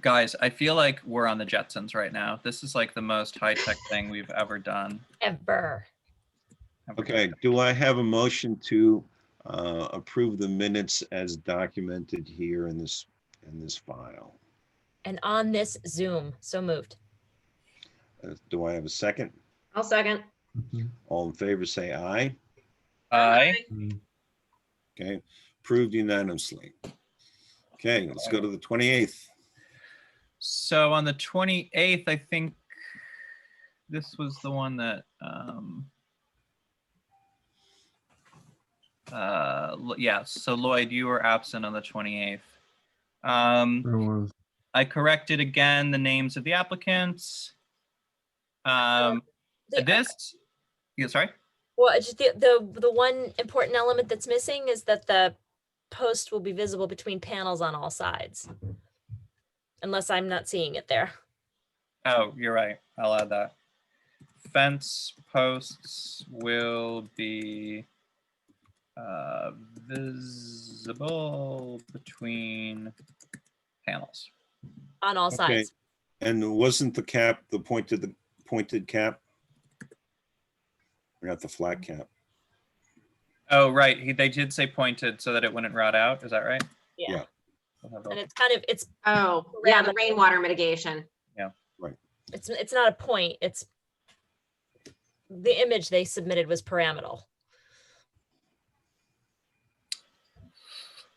Guys, I feel like we're on the Jetsons right now. This is like the most high-tech thing we've ever done. Ever. Okay, do I have a motion to approve the minutes as documented here in this file? And on this Zoom, so moved. Do I have a second? I'll second. All in favor, say aye. Aye. Okay, approved unanimously. Okay, let's go to the 28th. So on the 28th, I think this was the one that, yeah, so Lloyd, you were absent on the 28th. There was. I corrected again the names of the applicants. Yeah, sorry? Well, just the one important element that's missing is that the post will be visible between panels on all sides. Unless I'm not seeing it there. Oh, you're right. I'll add that. Fence posts will be visible between panels. On all sides. And wasn't the cap the pointed cap? We got the flat cap. Oh, right. They did say pointed so that it wouldn't rot out. Is that right? Yeah. We'll And it's kind of, it's. Oh, yeah, the rainwater mitigation. Yeah. Right. It's not a point. It's the image they submitted was pyramidal.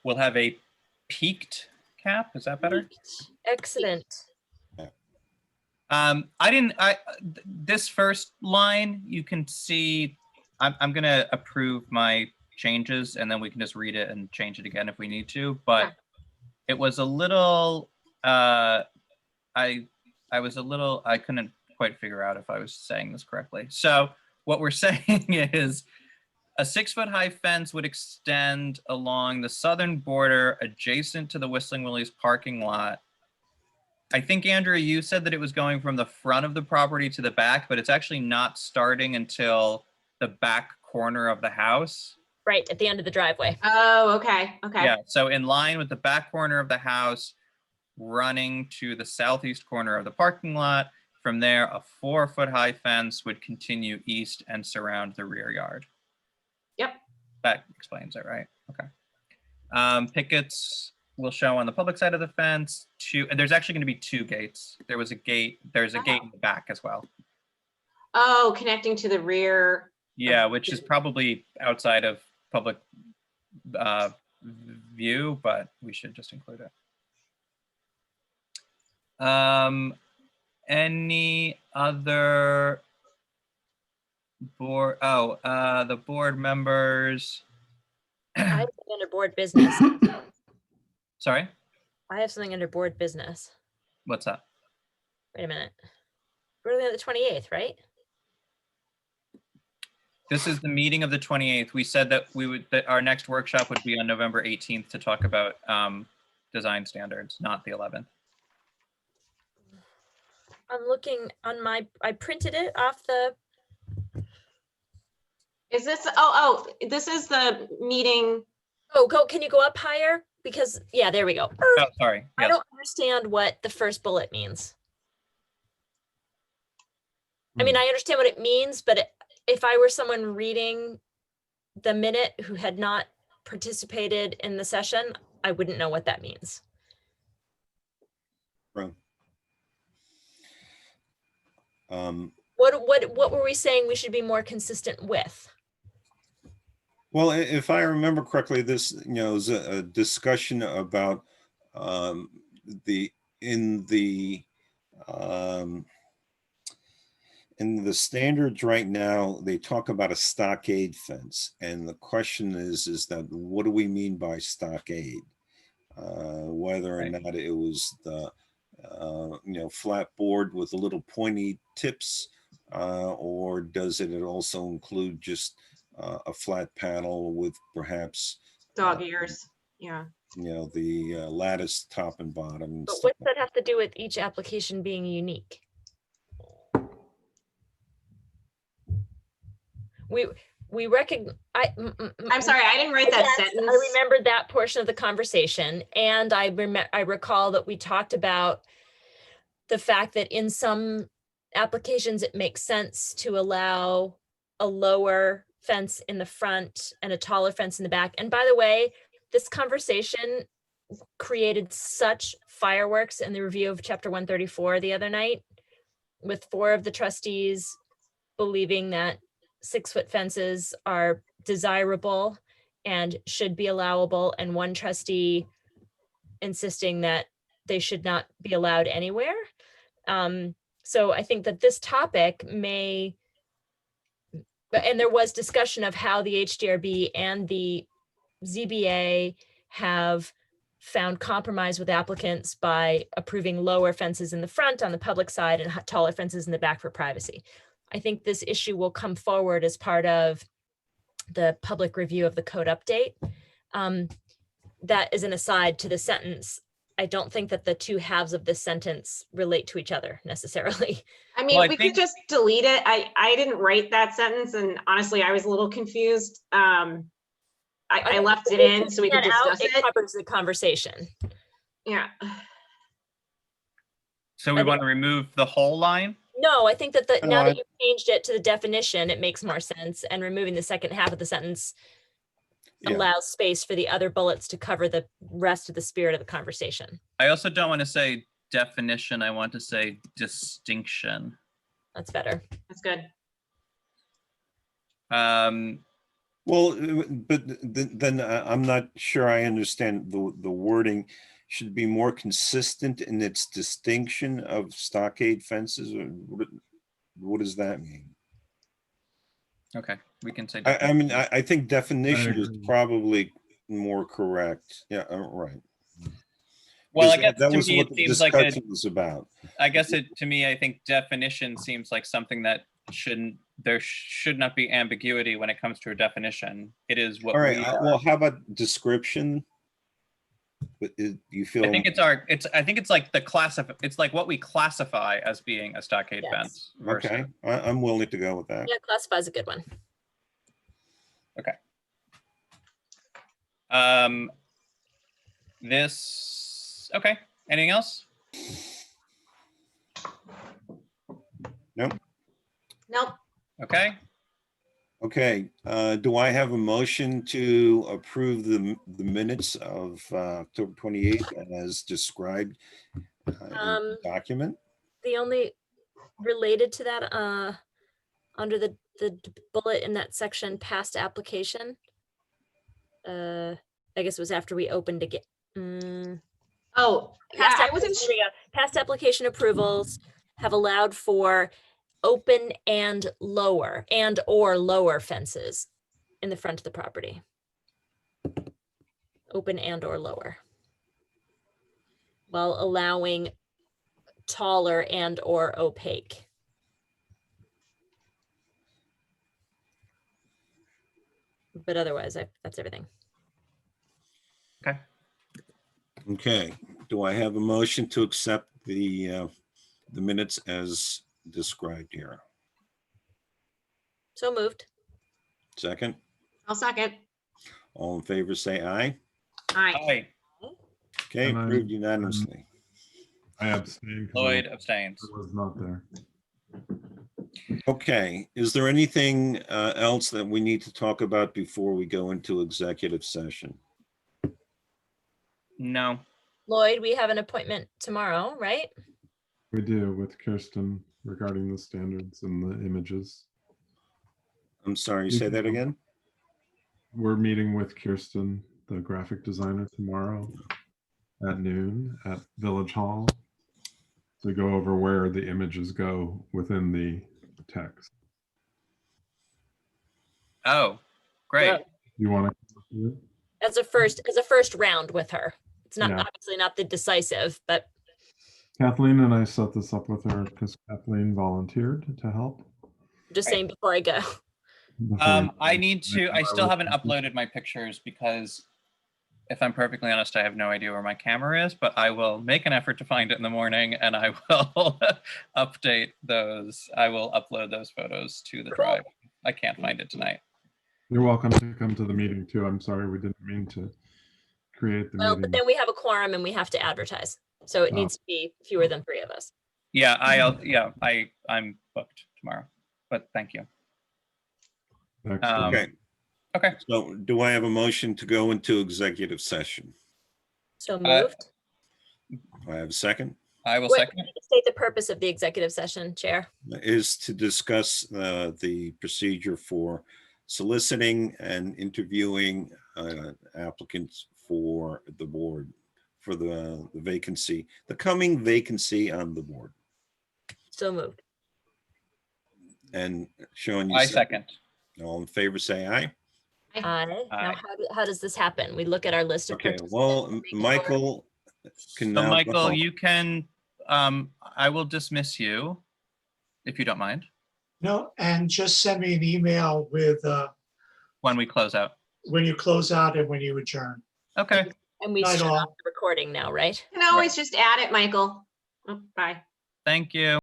We'll have a peaked cap. Is that better? Excellent. This first line, you can see, I'm going to approve my changes and then we can just read it and change it again if we need to. But Yeah. It was a little, I couldn't quite figure out if I was saying this correctly. So what we're saying is a 6-foot-high fence would extend along the southern border adjacent to the Whistling Willie's parking lot. I think, Andrew, you said that it was going from the front of the property to the back, but it's actually not starting until the back corner of the house. Right at the end of the driveway. Oh, okay. Okay. Yeah, so in line with the back corner of the house, running to the southeast corner of the parking lot. From there, a 4-foot-high fence would continue east and surround the rear yard. Yep. That explains it, right? Okay. Pickets will show on the public side of the fence. And there's actually going to be 2 gates. There's a gate in the back as well. Oh, connecting to the rear. Yeah, which is probably outside of public view, but we should just include it. Any other board? Oh, the board members. I have something under board business. Sorry? I have something under board business. What's that? Wait a minute. We're looking at the 28th, right? This is the meeting of the 28th. We said that that our next workshop would be on November 18th to talk about design standards, not the 11th. I'm looking on I printed it off the. Is this, this is the meeting. Oh, can you go up higher? Because, yeah, there we go. Oh, sorry. I don't understand what the first bullet means. I mean, I understand what it means, but if I were someone reading the minute who had not participated in the session, I wouldn't know what that means. Right. What were we saying we should be more consistent with? Well, if I remember correctly, this, is a discussion about in the um, in the standards right now, they talk about a stockade fence, and the question is that what do we mean by stockade? Whether or not it was the flat board with the little pointy tips, or does it also include just a flat panel with perhaps Dog ears. Yeah. the lattice top and bottom and But stuff. what's that have to do with each application being unique? We recognize. I'm sorry, I didn't write that sentence. I remembered that portion of the conversation, and I recall that we talked about the fact that in some applications it makes sense to allow a lower fence in the front and a taller fence in the back. And by the way, this conversation created such fireworks in the review of chapter 134 the other night, with 4 of the trustees believing that 6-foot fences are desirable and should be allowable, and 1 trustee insisting that they should not be allowed anywhere. So I think that this topic may, and there was discussion of how the HDRB and the ZBA have found compromise with applicants by approving lower fences in the front on the public side and taller fences in the back for privacy. I think this issue will come forward as part of the public review of the code update. That is an aside to the sentence. I don't think that the 2 halves of this sentence relate to each other necessarily. I mean, we could just delete it. I didn't write that sentence, and honestly, I was a little confused. I left it in so we could discuss it. It covers the conversation. Yeah. So we want to remove the whole line? No, I think that now that you've changed it to the definition, it makes more sense, and removing the second half of the sentence allows space for the other bullets to cover the rest of the spirit of the conversation. I also don't want to say definition. I want to say distinction. That's better. That's good. Well, but then I'm not sure I understand the wording. Should be more consistent in its distinction of stockade fences, or what does that mean? Okay, we can say. I mean, I think definition is probably more correct. Yeah, right. Well, I guess that to was me what it the seems like discussion was about. I guess to me, I think definition seems like something that there should not be ambiguity when it comes to a definition. It is what. All right. Well, how about description? You feel? I think it's like it's like what we classify as being a stockade fence. Okay, I'm willing to go with that. Yeah, classify is a good one. Okay. Okay. Anything else? Nope. Nope. Okay. Okay. Do I have a motion to approve the minutes of October 28th as described in the document? The only related to that, under the bullet in that section, past application. I guess it was after we opened again. Oh, yeah, I wasn't sure. Past application approvals have allowed for open and or lower fences in the front of the property. Open and or lower. While allowing taller and or opaque. But otherwise, that's everything. Okay. Okay. Do I have a motion to accept the minutes as described here? So moved. Second. I'll second. All in favor, say aye. Aye. Okay, approved unanimously. I abstain. Lloyd abstains. I was not there. Okay, is there anything else that we need to talk about before we go into executive session? No. Lloyd, we have an appointment tomorrow, right? We do, with Kirsten regarding the standards and the images. I'm sorry, say that again? we're meeting with Kirsten, the graphic designer, tomorrow at noon at Village Hall to go over where the images go within the text. Oh, great. Well, You want to? as a first round with her. It's not Yeah. obviously not the decisive, but Kathleen and I set this up with her because Kathleen volunteered to help. just saying before I go. I still haven't uploaded my pictures because if I'm perfectly honest, I have no idea where my camera is, but I will make an effort to find it in the morning and I will update those. I will upload those photos to the drive. I can't find it tonight. You're welcome to come to the meeting too. I'm sorry we didn't mean to create the Well, meeting. but then we have a quorum and we have to advertise. So it needs to be fewer than 3 of us. Yeah, I'm booked tomorrow, but thank you. Excellent. Okay. Okay. So do I have a motion to go into executive session? So moved. Do I have a second? I will Wait, second. state the purpose of the executive session, Chair. Is to discuss the procedure for soliciting and interviewing applicants for the board, for the vacancy, the coming vacancy on the board. So moved. And Sean, you I second. All in favor, say aye. Now, Aye. how does this happen? We look at our list of Okay, participants well, and make it Michael can So now Michael, go. you can, I will dismiss you if you don't mind No, and just send me an email with when we close out. when you close out and when you adjourn. Okay. and we Night shut all. off the recording now, right? You can always just add it, Michael. Oh, bye. Thank you.